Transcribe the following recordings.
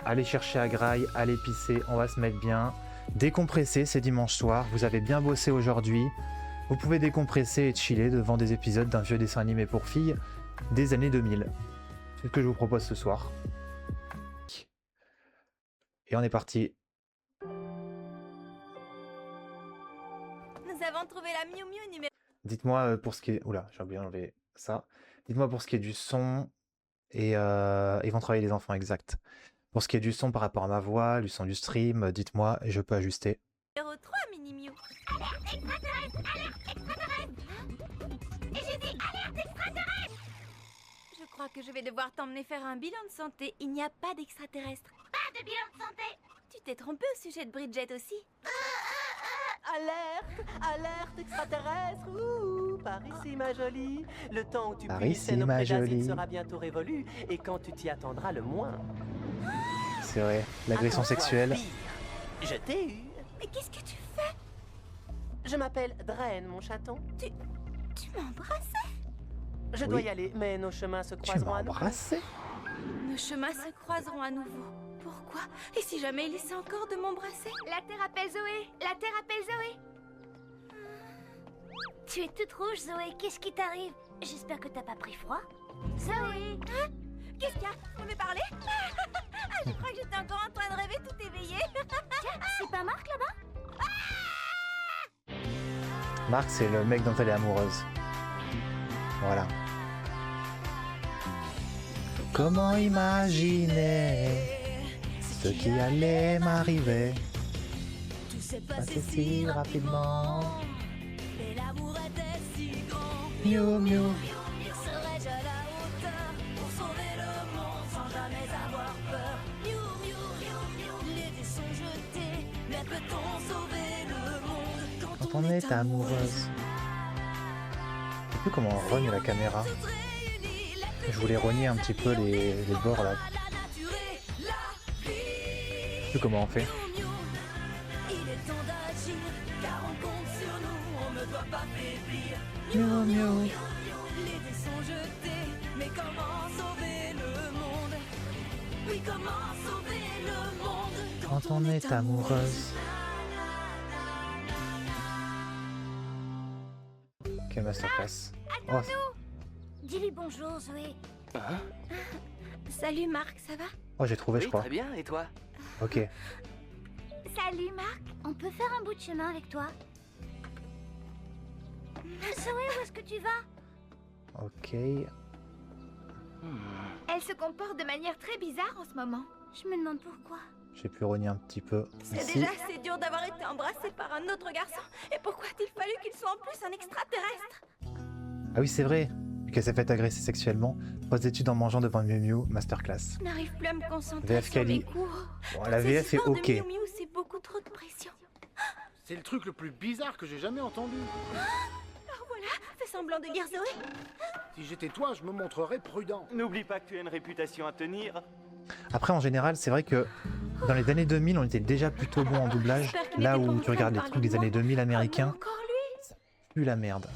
allez chercher à graille, allez pisser, on va se mettre bien. Décompresser, c'est dimanche soir, vous avez bien bossé aujourd'hui. Vous pouvez décompresser et chiller devant des épisodes d'un vieux dessin animé pour filles des années 2000. C'est ce que je vous propose ce soir. Et on est parti. Nous avons trouvé la Miu Miu numéro... Dites-moi pour ce qui est... Oula, j'ai oublié d'enlever ça. Dites-moi pour ce qui est du son et ils vont travailler les enfants, exact. Pour ce qui est du son par rapport à ma voix, du son du stream, dites-moi et je peux ajuster. Numéro 3, Mini Miu. Alerte extraterrestre! Alerte extraterrestre! Et j'ai dit alerte extraterrestre! Je crois que je vais devoir t'emmener faire un bilan de santé. Il n'y a pas d'extraterrestre. Pas de bilan de santé! Tu t'es trompé au sujet de Bridget aussi? Alerte! Alerte extraterrestre! Ouh, par ici, ma jolie. Le temps où tu Par puisses ici, nos ma prédasites jolie. sera bientôt révolu, et quand tu t'y attendras le moins. C'est vrai, l'agression Attends-toi sexuelle. pire. Je t'ai eu. Mais qu'est-ce que tu fais? Je m'appelle Draen, mon chaton. Tu m'embrassais? Je dois y aller, mais nos chemins se Tu croiseront m'as à nouveau. embrassé? Nos chemins se croiseront à nouveau. Pourquoi? Et si jamais il essaie encore de m'embrasser? La Terre appelle Zoé. La Terre appelle Zoé. Tu es toute rouge, Zoé. Qu'est-ce qui t'arrive? J'espère que t'as pas pris froid. Zoé. Hein? Qu'est-ce qu'il y a? Vous pouvez parler? Ah, je crois que j'étais encore en train de rêver tout éveillé. Tiens, c'est pas Marc là-bas? Marc, c'est le mec dont elle est amoureuse. Voilà. Comment imaginer ce qui allait m'arriver? Tout s'est Passé si rapidement. Et l'amour était si grand. Miou miou. Serais-je à la hauteur pour sauver le monde sans jamais avoir peur? Miou, miou, miou, miou. Les dés sont jetés, mais peut-on sauver le monde Quand on est amoureuse. Je sais plus comment on rogne la caméra. Je voulais rogner un petit peu les bords là. Je sais plus comment on fait. Il est temps d'agir, car on compte sur nous, on ne doit pas faiblir. Miou miou. Les dés sont jetés, mais comment sauver le monde? Oui, comment sauver le monde Quand on est amoureuse. Quelle masterclass. Oh, Dis-lui bonjour, Zoé. Hein? Salut Marc, ça va? oh, j'ai trouvé, je Oui, crois. très bien, et toi? Ok. Salut, Marc. On peut faire un bout de chemin avec toi? Zoé, où est-ce que tu vas? Ok. Elle se comporte de manière très bizarre en ce moment. Je me demande pourquoi. J'ai pu rogner un petit peu C'est ici. déjà assez dur d'avoir été embrassé par un autre garçon. Et pourquoi a-t-il fallu qu'il soit en plus un extraterrestre? Ah oui, c'est vrai. Vu qu'elle s'est fait agresser sexuellement. Pose d'études en mangeant devant Miu Miu, masterclass. Je n'arrive plus à me concentrer VF sur Kali. mes cours. Bon, Toutes la ces VF est histoires de ok. Miu Miu, c'est beaucoup trop de pression. C'est le truc le plus bizarre que j'ai jamais entendu. Alors voilà, fais semblant de lire Zoé. Si j'étais toi, je me montrerais prudent. N'oublie pas que tu as une réputation à tenir. Après, en général, c'est vrai que dans les années 2000, on était déjà plutôt bon en doublage. J'espère qu'il Là n'était pas en où tu train de regardes les parler trucs de des moi. années 2000 Ah, américains, mais encore lui? plus la merde.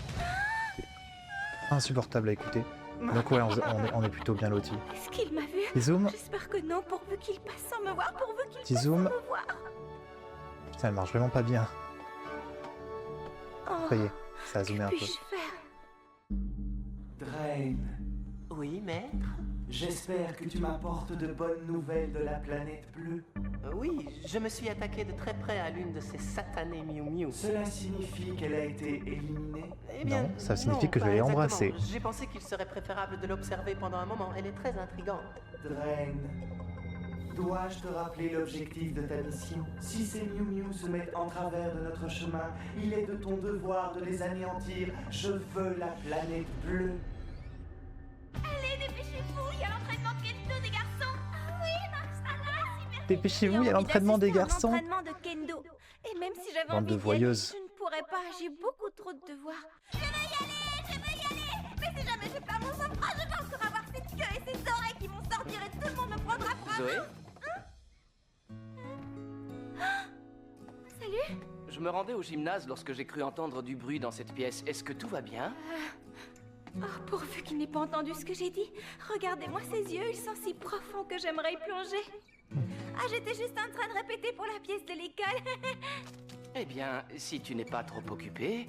C'est insupportable à écouter. Donc ouais, on est plutôt bien lotis. Est-ce qu'il m'a vu? Petit zoom. J'espère que non, pourvu qu'il passe sans me voir, pourvu qu'il Petit passe zoom. sans me voir. Putain, elle marche vraiment pas bien. Oh, Ça y est, ça a zoomé un que peu. puis-je faire? Drain, Oui, maître? j'espère que tu m'apportes de bonnes nouvelles de la planète bleue. Oui, je me suis attaqué de très près à l'une de ces satanées Miu Miu. Cela signifie qu'elle a été éliminée. Eh bien, Non, ça signifie que je pas vais exactement. l'embrasser. J'ai pensé qu'il serait préférable de l'observer pendant un moment. Elle est très intrigante. Drain, dois-je te rappeler l'objectif de ta mission? Si ces Miu Miu se mettent en travers de notre chemin, il est de ton devoir de les anéantir. Je veux la planète bleue. Allez, dépêchez-vous, il y a l'entraînement de kendo des garçons. Ah oui, Marc, ça va, super. Dépêchez-vous, il y a J'ai envie l'entraînement des d'assister à un garçons. entraînement de kendo. Et même si j'avais Bande envie de d'y aller, voyeuses. je ne pourrais pas, j'ai beaucoup trop de devoirs. Je veux y aller. Mais si jamais je perds mon sang-froid, je vais encore avoir cette queue et ces oreilles qui vont sortir et tout le monde me prendra pour un... Zoé? Salut. Je me rendais au gymnase lorsque j'ai cru entendre du bruit dans cette pièce. Est-ce que tout va bien? Oh, pourvu qu'il n'ait pas entendu ce que j'ai dit. Regardez-moi ses yeux, ils sont si profonds que j'aimerais y plonger. Ah, j'étais juste en train de répéter pour la pièce de l'école. Eh bien, si tu n'es pas trop occupé...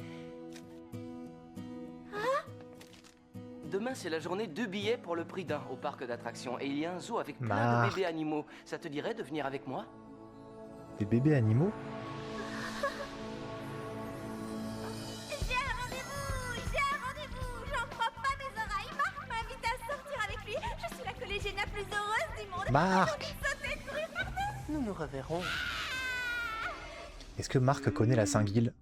Demain, c'est la journée 2 billets pour le prix d'un au parc d'attractions. Et il y a un zoo avec plein de Marc. bébés animaux. Ça te dirait de venir avec moi? Des bébés animaux? J'ai un rendez-vous. J'en crois pas mes oreilles. Marc m'invite à sortir avec lui. Je suis la collégienne la plus heureuse du monde. Marc! J'ai sauté de courir partout. Nous nous reverrons. Est-ce que Marc connaît la Saint-Guil?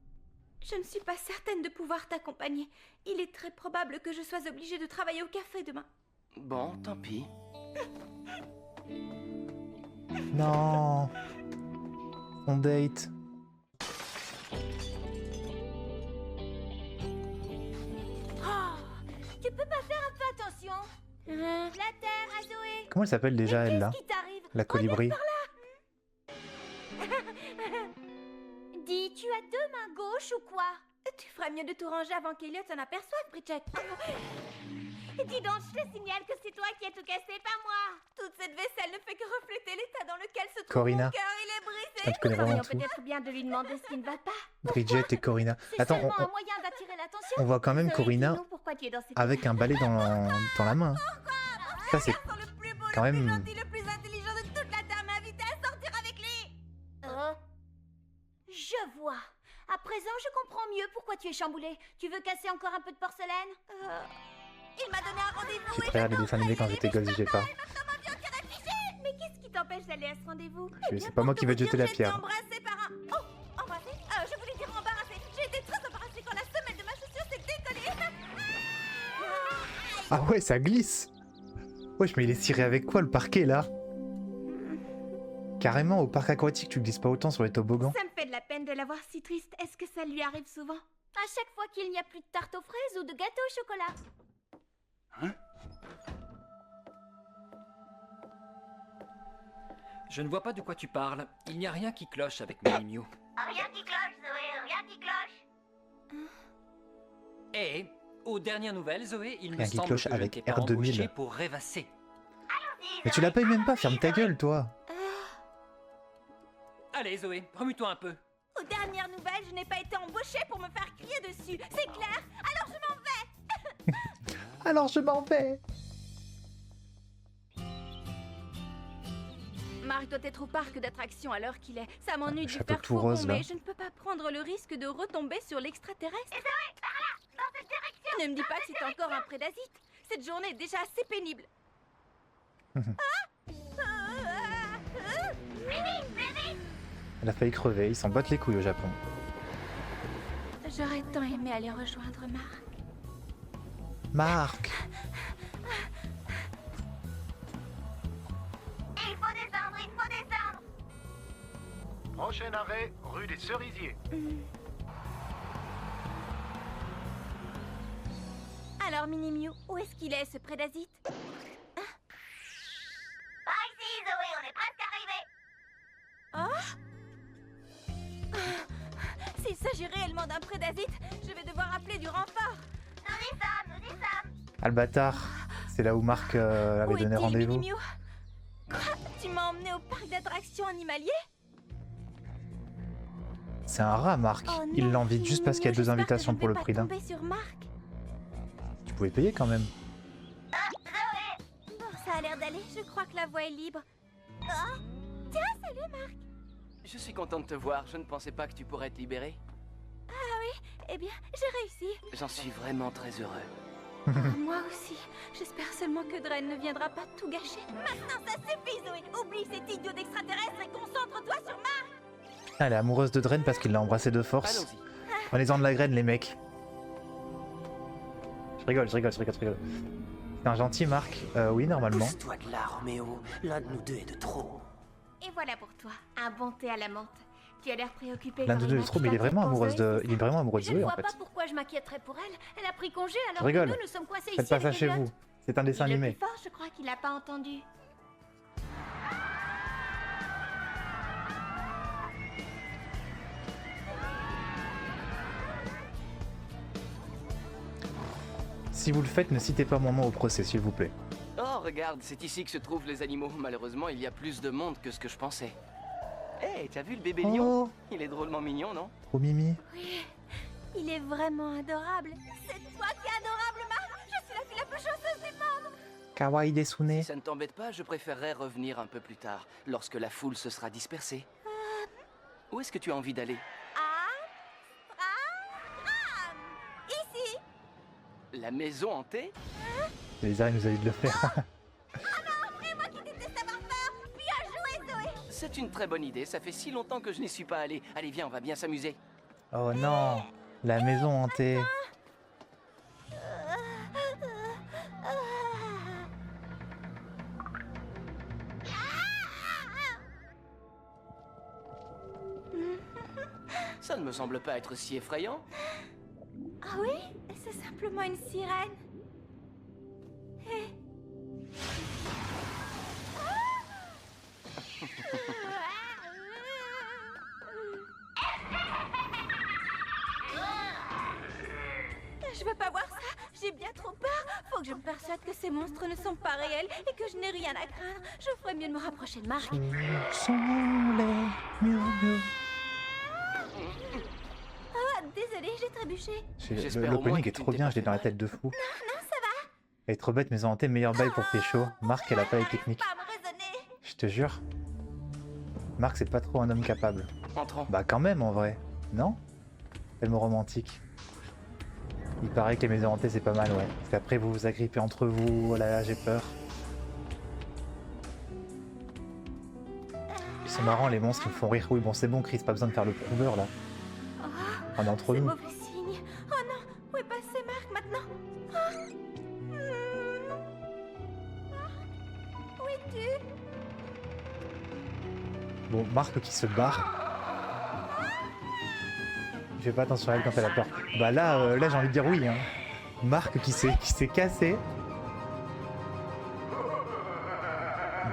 Je ne suis pas certaine de pouvoir t'accompagner. Il est très probable que je sois obligée de travailler au café demain. Bon, tant pis. Non. On date. Tu peux pas faire un peu attention? La terre à Zoé. Comment elle s'appelle déjà elle là? Qu'est-ce qui t'arrive? La colibri. Dis, tu as 2 mains gauches ou quoi? Tu ferais mieux de tout ranger avant qu'Eliot s'en aperçoive, Bridget. Dis donc, je te signale que c'est toi qui as tout cassé, pas moi. Toute cette vaisselle ne fait que refléter l'état dans lequel se trouve Corina. mon cœur. Il est brisé. Ah, tu connais vraiment Ferions tout. peut-être bien de lui demander ce qui ne va pas. Bridget et Corina. C'est Attends, seulement un moyen d'attirer l'attention. on voit quand même Zoé, Corina dis-nous pourquoi tu es dans cette avec un balai dans la main. Ça c'est Garçon le plus beau, quand le plus même... gentil, le plus intelligent de toute la terre m'a invité à sortir avec lui. Je vois. À présent, je comprends mieux pourquoi tu es chamboulé. Tu veux casser encore un peu de porcelaine? Il m'a donné un rendez-vous. J'ai très regardé des dessins animés quand j'étais gosse, j'ai pas. Mais qu'est-ce qui t'empêche d'aller à ce rendez-vous? C'est pas moi qui vais te jeter la J'ai été pierre. embrassée par un... Oh, embrassée. Je voulais dire embarrassée. J'ai été très embarrassée quand la semelle de ma chaussure s'est décollée. Ah ouais, ça glisse. Wesh, mais il est ciré avec quoi le parquet là? Carrément, au parc aquatique, tu glisses pas autant sur les toboggans. Ça me fait de la peine de la voir si triste. Est-ce que ça lui arrive souvent? À chaque fois qu'il n'y a plus de tarte aux fraises ou de gâteau au chocolat. Je ne vois pas de quoi tu parles. Il n'y a rien qui cloche avec Mini Mew. Rien qui cloche, Zoé, rien qui cloche. Et, aux dernières nouvelles, Zoé, il me Rien qui semble cloche que je ne avec t'ai pas R2000. embauché pour rêvasser. Mais tu la payes même pas, ferme ta gueule toi. Allez, Zoé, remue-toi un peu. Aux dernières nouvelles, je n'ai pas été embauchée pour me faire crier dessus. C'est clair? Alors je m'en vais. Alors je m'en vais. Marc doit être au parc d'attractions à l'heure qu'il est. Ça m'ennuie de lui Chapeau faire tout faux rose, bon, là. mais je ne peux pas prendre le risque de retomber sur l'extraterrestre. Dans cette direction. Ne me dis pas que c'est encore un prédasite. Cette journée est déjà assez pénible. Elle a failli crever, ils s'en battent les couilles au Japon. J'aurais tant aimé aller rejoindre Marc. Marc. Il faut descendre, il faut descendre. Prochain arrêt, rue des Cerisiers. Alors, Mini Mew, où est-ce qu'il est, ce prédasite? Par ici, Zoé, on est presque arrivé. S'il s'agit réellement d'un prédasite, je vais devoir appeler du renfort. Nous y sommes. Ah le bâtard. C'est là où Marc avait Où donné est-il, rendez-vous. Mini Mew? Quoi? Tu m'as emmené au parc d'attractions animalier? C'est un rat Marc. Oh Il non, l'invite juste parce qu'il y a Mini Mew, 2 j'espère que invitations je ne pour le vais prix pas d'un. tomber sur Marc. Tu pouvais payer quand même. Bon, ça a l'air d'aller. Je crois que la voie est libre. Tiens, salut Marc. Je suis content de te voir. Je ne pensais pas que tu pourrais te libérer. Eh bien, j'ai réussi. J'en suis vraiment très heureux. Moi aussi. J'espère seulement que Dren ne viendra pas tout gâcher. Maintenant, ça suffit, Zoé. Oublie cet idiot d'extraterrestre et concentre-toi sur Marc. Elle est amoureuse de Dren parce qu'il l'a embrassé de force. Allons-y. Prenez-en de la graine les mecs. Je rigole. C'est un gentil Marc. Oui, normalement. Pousse-toi de là, Roméo. L'un de nous deux est de trop. Et voilà pour toi, un bon thé à la menthe. Tu as l'air préoccupé. L'un de deux est trop, mais il est vraiment amoureux de Je ne Zoé en vois fait. pas pourquoi je m'inquiéterais pour elle. Elle a pris congé alors Je rigole. que nous sommes coincés Faites ici pas ça avec chez Elliot. vous. C'est un dessin Il est animé. plus fort, je crois qu'il n'a pas entendu. Si vous le faites, ne citez pas mon nom au procès, s'il vous plaît. Oh, regarde, c'est ici que se trouvent les animaux. Malheureusement, il y a plus de monde que ce que je pensais. Hé, t'as vu le bébé lion? Oh, Il est drôlement mignon, non? trop mimi. Oui, il est vraiment adorable. C'est toi qui es adorable, Marc. Je suis la fille la plus chanceuse du monde. Kawaii Desune. Si ça ne t'embête pas, je préférerais revenir un peu plus tard, lorsque la foule se sera dispersée. Où est-ce que tu as envie d'aller? Ici. La maison hantée? Lézard, il nous a dit de le faire. Et moi qui déteste avoir peur. Bien joué, Zoé. C'est une très bonne idée, ça fait si longtemps que je n'y suis pas allé. Allez, viens, on va bien s'amuser. Oh non, la maison hantée. Ça ne me semble pas être si effrayant. Ah oui? C'est simplement une sirène. Je veux pas voir ça. J'ai bien trop peur. Faut que je me persuade que ces monstres ne sont pas réels et que je n'ai rien à craindre. Je ferais mieux de me rapprocher de Marc. Sont les murmures. Ah, désolée, j'ai trébuché. J'espère au moins L'opening que est tu trop ne t'es bien, pas je l'ai fait dans la mal. tête de fou. Non, ça va. Elle est trop bête, maison hantée, meilleur bail pour pécho. Marc, elle a pas les techniques. Pas me raisonner. Je te jure. Marc, c'est pas trop un homme capable. Entrons. Bah quand même, en vrai. Non? Tellement romantique. Il paraît que les maisons hantées, c'est pas mal, ouais. Parce qu'après, vous vous agrippez entre vous. Oh là là, j'ai peur. Ils sont marrants, les monstres, ils me font rire. Oui, bon, c'est bon, Chris, pas besoin de faire le prouveur, là. On est entre C'est nous. mauvais signe. Oh non, où est passé Marc maintenant? Où es-tu? Bon, Marc qui se barre. Il fait pas attention à elle quand elle a peur. Bah là, là j'ai envie de dire oui. Hein. Marc qui s'est cassé.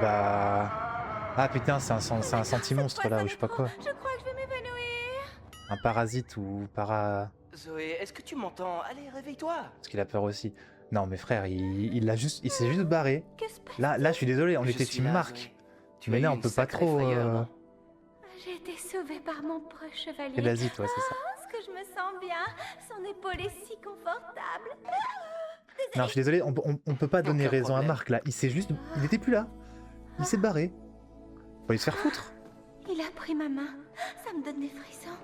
Bah... Ah putain, c'est un senti-monstre là, ou je sais pas quoi. Je crois que je vais m'évanouir. Un parasite ou para... Zoé, est-ce que tu m'entends? Allez, réveille-toi. Parce qu'il a peur aussi. Non mais frère, il s'est juste barré. Que se passe? Là je suis désolé, on Je était suis team là, Marc. Zoé. Tu Mais as là eu on une peut pas sacrée trop... frayeur, non? J'ai été sauvée par mon proche chevalier. Et l'Asie, toi, c'est ça. Est-ce que je me sens bien? Son épaule est si confortable. Non, je suis désolé, on peut pas donner Aucun raison à problème. Marc là. Il s'est juste... Il était plus là. Il s'est barré. Faut lui se faire foutre. Il a pris ma main. Ça me donne des frissons.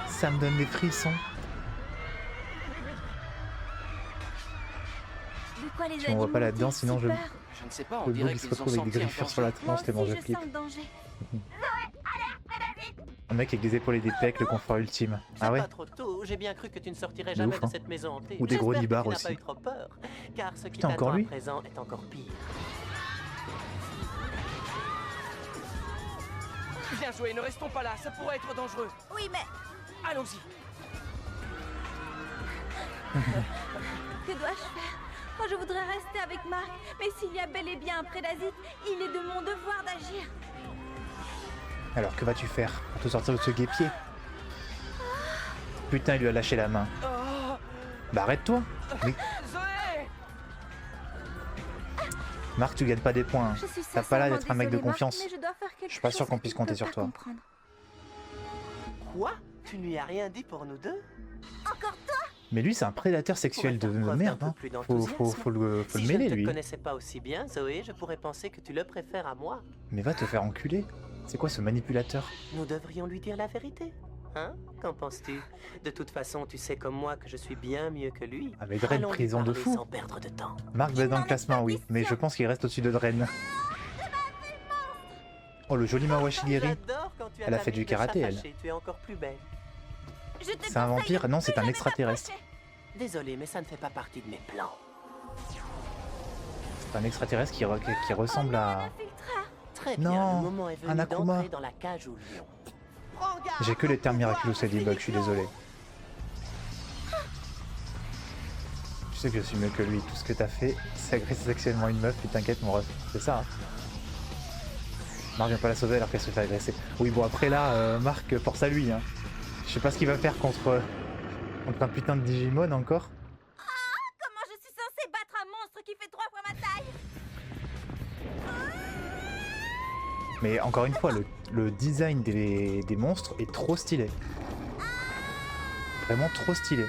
Ça me donne des frissons. De quoi les Tu m'envoies pas animaux là-dedans, ont-ils sinon si je... peur? Je ne sais pas, on Le dirait bug il se qu'ils ont retrouve avec des senti un griffures sur la danger. Moi tronche, les aussi, mange je flip. sens le danger. Un mec avec des épaules et des pecs, le confort ultime. Ah ouais? Pas trop tôt, j'ai bien cru que tu ne sortirais De jamais ouf, de hein. cette maison hantée. Ou des gros J'espère que nibards tu n'as aussi. pas eu trop peur, car ce qui Putain, encore t'attend lui à présent est encore pire. Bien joué, ne restons pas là, ça pourrait être dangereux. Oui, mais Allons-y. que dois-je faire? Oh, je voudrais rester avec Marc, mais s'il y a bel et bien un prédasite, il est de mon devoir d'agir. Alors que vas-tu faire pour te sortir de ce guépier? Putain, il lui a lâché la main. Oh, Bah arrête-toi. Mais Zoé! Marc, tu gagnes pas des points. hein. Je suis T'as pas l'air d'être un mec de désolée, Marc, confiance. mais je dois faire quelque Je suis pas chose sûr qu'on que puisse tu compter peux sur pas toi. comprendre. Quoi? Tu lui as rien dit pour nous deux? Encore toi? Mais lui, c'est un prédateur sexuel de Pour faire preuve merde. d'un Hein. peu plus Faut d'enthousiasme. le Si je mêler, ne te lui. connaissais pas aussi bien, Zoé, je pourrais penser que tu le préfères à moi. Mais va te faire enculer. C'est quoi ce manipulateur? Nous devrions lui dire la vérité. Hein? Qu'en penses-tu? De toute façon, tu sais comme moi que je suis bien mieux que lui. Avec Dren, Allons lui prison de parler fou. sans perdre de temps. Marc baisse dans n'en le ai classement, pas oui. dit Mais ça. je pense qu'il reste au-dessus de Dren. Oh, le joli Mawashigiri. J'adore quand tu as Elle a ta fait du mine de karaté, chat elle. fâché, tu es encore plus belle. Je te C'est un conseille vampire? de Non, plus c'est un jamais extraterrestre. t'approcher. Désolé, mais ça ne fait pas partie de mes plans. C'est un extraterrestre qui ressemble Un à... infiltreur. Très bien, Non, le moment est un venu Akuma. d'entrer dans la cage au lion. Prends garde, J'ai que les termes pouvoir, miraculous et debug, je suis désolé. Tu sais que je suis mieux que lui. Tout ce que t'as fait, c'est agresser sexuellement une meuf, puis t'inquiète, mon ref. C'est ça, hein. Marc vient pas la sauver alors qu'elle se fait agresser. Oui, bon, après là, Marc, force à lui, hein. Je sais pas ce qu'il va faire contre Contre un putain de Digimon encore. Comment je suis censée battre un monstre qui fait 3 fois ma taille? Mais encore une fois, le design des monstres est trop stylé. Vraiment trop stylé.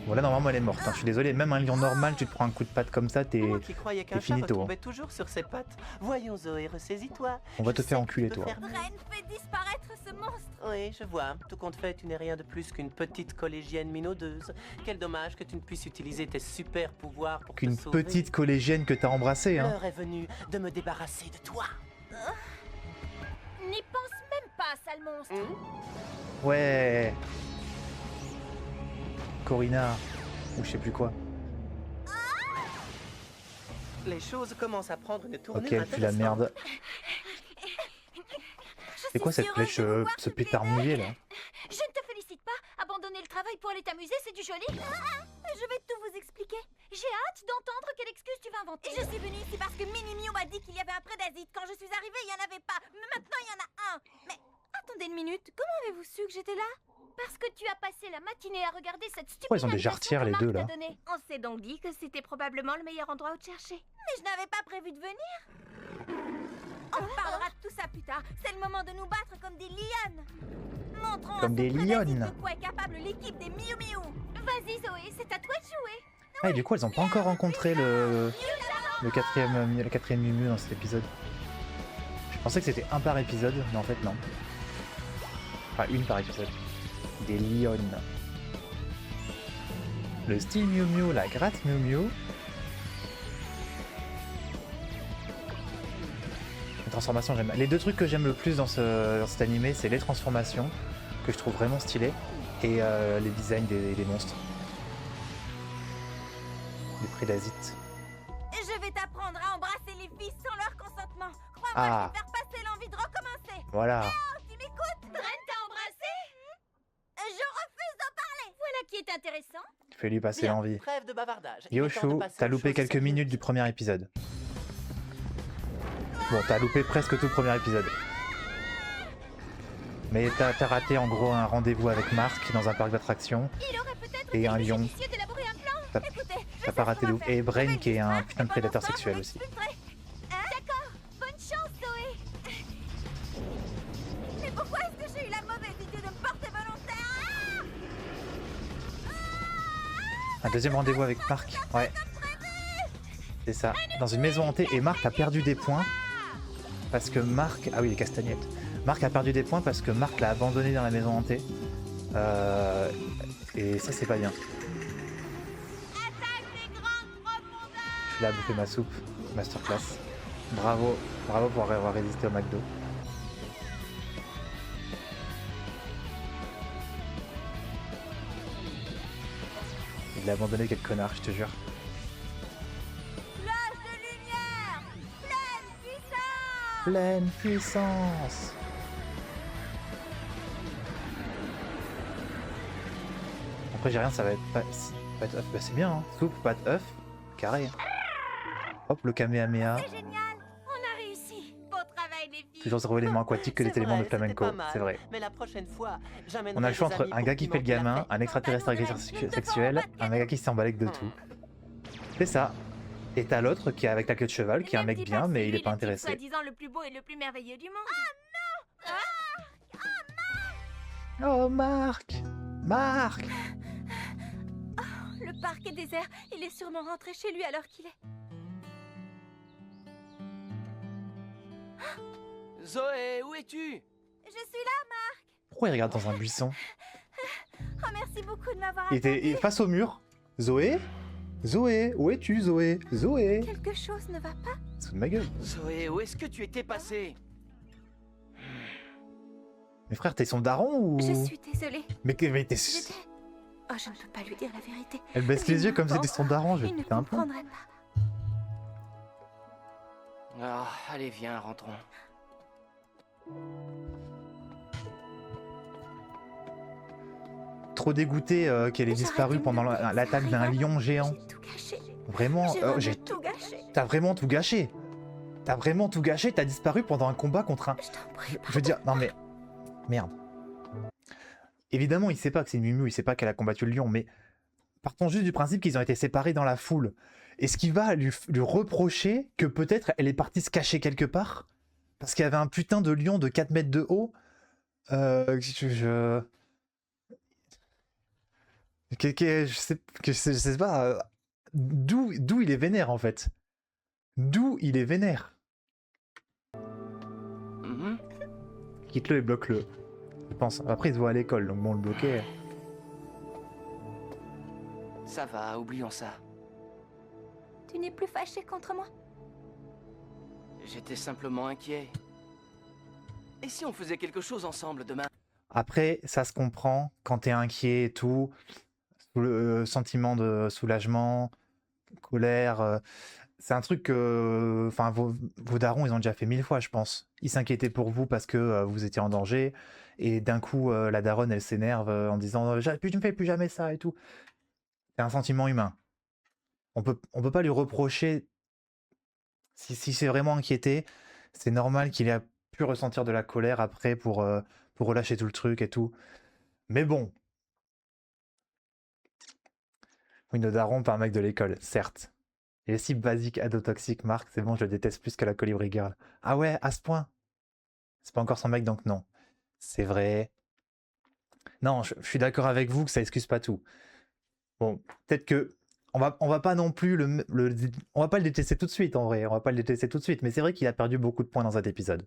Bon là normalement elle est morte, hein. Je suis désolé, même un lion normal, tu te prends un coup de patte comme ça, t'es... Moi qui croyais qu'un chat finito, retombait toujours sur ses pattes. Voyons Zoé, ressaisis-toi. On va Je te sais faire que enculer, tu peux toi. faire mieux. Ren fait disparaître ce monstre. Oui, je vois. Tout compte fait, tu n'es rien de plus qu'une petite collégienne minaudeuse. Quel dommage que tu ne puisses utiliser tes super pouvoirs pour Qu'une te sauver. petite collégienne que t'as embrassée, hein. L'heure est venue de me débarrasser de toi. N'y pense même pas, sale monstre. Ouais. Corina. Ou je sais plus quoi. Les choses commencent à prendre une tournure Ok, elle pue la intéressante. merde. C'est quoi cette flèche, ce pétard mouillé là? Je ne te félicite pas. Abandonner le travail pour aller t'amuser, c'est du joli. Je vais tout vous expliquer. J'ai hâte d'entendre quelle excuse tu vas inventer. Je suis venue ici parce que Minimio m'a dit qu'il y avait un prédasite. Quand je suis arrivée, il n'y en avait pas. Mais maintenant, il y en a un. Mais attendez une minute. Comment avez-vous su que j'étais là? Parce que tu as passé la matinée à regarder cette stupide Pourquoi ils ont des animation jarretières, que les Marc deux, t'a là? donnée. On s'est donc dit que c'était probablement le meilleur endroit où te chercher. Mais je n'avais pas prévu de venir. On parlera de tout ça plus tard. C'est le moment de nous battre comme des lionnes. Montrons Comme à ce des prédasite lionnes. de quoi est capable l'équipe des Miu Miu. Vas-y Zoé, c'est à toi de jouer. Ah et du coup elles ont pas encore rencontré la quatrième Miu Miu dans cet épisode. Je pensais que c'était un par épisode, mais en fait non. Enfin une par épisode. Des lionnes. Le style Miu Miu, la gratte Miu Miu. Les transformations j'aime. Les deux trucs que j'aime le plus dans cet animé, c'est les transformations, que je trouve vraiment stylées, et les designs des monstres. Les prédasites. Je vais t'apprendre à embrasser les filles sans leur consentement. Crois-moi, Ah. je vais faire passer l'envie de recommencer. Voilà. Oh, tu m'écoutes? Ren t'a embrassé? Je refuse d'en parler. Voilà qui est intéressant. Fais-lui passer Bien, l'envie. trêve de bavardage. Il est temps de Yoshu, passer t'as aux loupé choses quelques sérieuses. minutes du premier épisode. Bon, t'as loupé presque tout le premier épisode. Mais t'as raté en gros un rendez-vous avec Marc dans un parc d'attractions. Il aurait peut-être Et été un plus lion. judicieux d'élaborer un plan. T'as Écoutez, je t'as sais pas ce raté qu'on de va ouf. faire. Et Je vais Brain le qui est un distraire, putain de et prédateur pendant ce temps, sexuel je aussi. l'expulserai. D'accord, bonne chance Zoé. Mais pourquoi est-ce que j'ai eu la mauvaise idée de me porter volontaire? Un deuxième rendez-vous avec Marc. Ouais. C'est ça. Dans une maison hantée. Et Marc a perdu des points. Parce que Marc... Ah oui, les castagnettes. Marc a perdu des points parce que Marc l'a abandonné dans la maison hantée. Et ça, c'est pas bien. Je suis là à bouffer ma soupe. Masterclass. Bravo. Bravo pour avoir résisté au McDo. Il l'a abandonné, quel connard, je te jure. Flash de lumière, pleine puissance. Pleine puissance. Après j'ai rien, ça va être pas œuf. Bah c'est bien, hein. Soupe, pâte, œuf, carré. Hop, le Kamehameha. C'est génial, on a réussi. Beau travail les filles. Toujours zéro élément aquatique que les C'est éléments de vrai, c'était flamenco, pas mal. c'est vrai. Mais la prochaine fois, j'amènerai On a le choix des entre amis un pour gars qui fait le pimenter la gamin, fête. un extraterrestre agresseur sexuel, un mec qui s'emballe avec de tout. C'est ça. Et t'as l'autre qui est avec la queue de cheval, qui est un mec bien, mais il est pas intéressé. Soi-disant le plus beau et le plus merveilleux du monde. Oh Marc, Marc. Le parc est désert. Il est sûrement rentré chez lui à l'heure qu'il est. Zoé, où es-tu? Je suis là. Pourquoi il regarde dans un buisson? Oh, merci beaucoup de m'avoir Il attendu. était face au mur. Zoé, Zoé, où es-tu Zoé, Zoé? Quelque chose ne va pas. Sous de ma gueule. Zoé, où est-ce que tu étais passé? Mais frère, t'es son daron ou... Je suis désolée. Mais t'es... J'étais... Oh, je ne peux pas lui dire la vérité. Elle baisse les yeux comme si c'était son daron, je vais Il ne péter un plomb. comprendrait pas. Ah, allez, viens, rentrons. Trop dégoûté qu'elle ait disparu pendant l'attaque d'un lion géant. J'ai tout gâché. Vraiment, J'ai vraiment j'ai... tout gâché. T'as vraiment tout gâché. T'as vraiment tout gâché, t'as disparu pendant un combat contre un... Je t'en prie. Je veux dire, non mais... Merde. Évidemment, il sait pas que c'est une Miu Miu, il sait pas qu'elle a combattu le lion, mais partons juste du principe qu'ils ont été séparés dans la foule. Est-ce qu'il va lui reprocher que peut-être elle est partie se cacher quelque part parce qu'il y avait un putain de lion de 4 mètres de haut? Je sais pas. D'où il est vénère en fait. D'où il est vénère. Mhm. Quitte-le et bloque-le. Je pense. Après, il se voit à l'école, donc bon, le bloquer. Ça va, oublions ça. Tu n'es plus fâché contre moi? J'étais simplement inquiet. Et si on faisait quelque chose ensemble demain? Après, ça se comprend quand t'es inquiet et tout. Le sentiment de soulagement, colère. C'est un truc que. Enfin, vos darons, ils ont déjà fait 1000 fois, je pense. Ils s'inquiétaient pour vous parce que vous étiez en danger. Et d'un coup, la daronne, elle s'énerve en disant tu ne fais plus jamais ça et tout. C'est un sentiment humain. On peut pas lui reprocher. Si c'est vraiment inquiété, c'est normal qu'il ait pu ressentir de la colère après pour relâcher tout le truc et tout. Mais bon. Oui, nos darons, pas un mec de l'école, certes. Il est si basique, adotoxique, Marc, c'est bon, je le déteste plus que la Colibri Girl. Ah ouais, à ce point? C'est pas encore son mec, donc non. C'est vrai. Non, je suis d'accord avec vous que ça excuse pas tout. Bon, peut-être que on va pas non plus on va pas le détester tout de suite en vrai, on va pas le détester tout de suite, mais c'est vrai qu'il a perdu beaucoup de points dans cet épisode.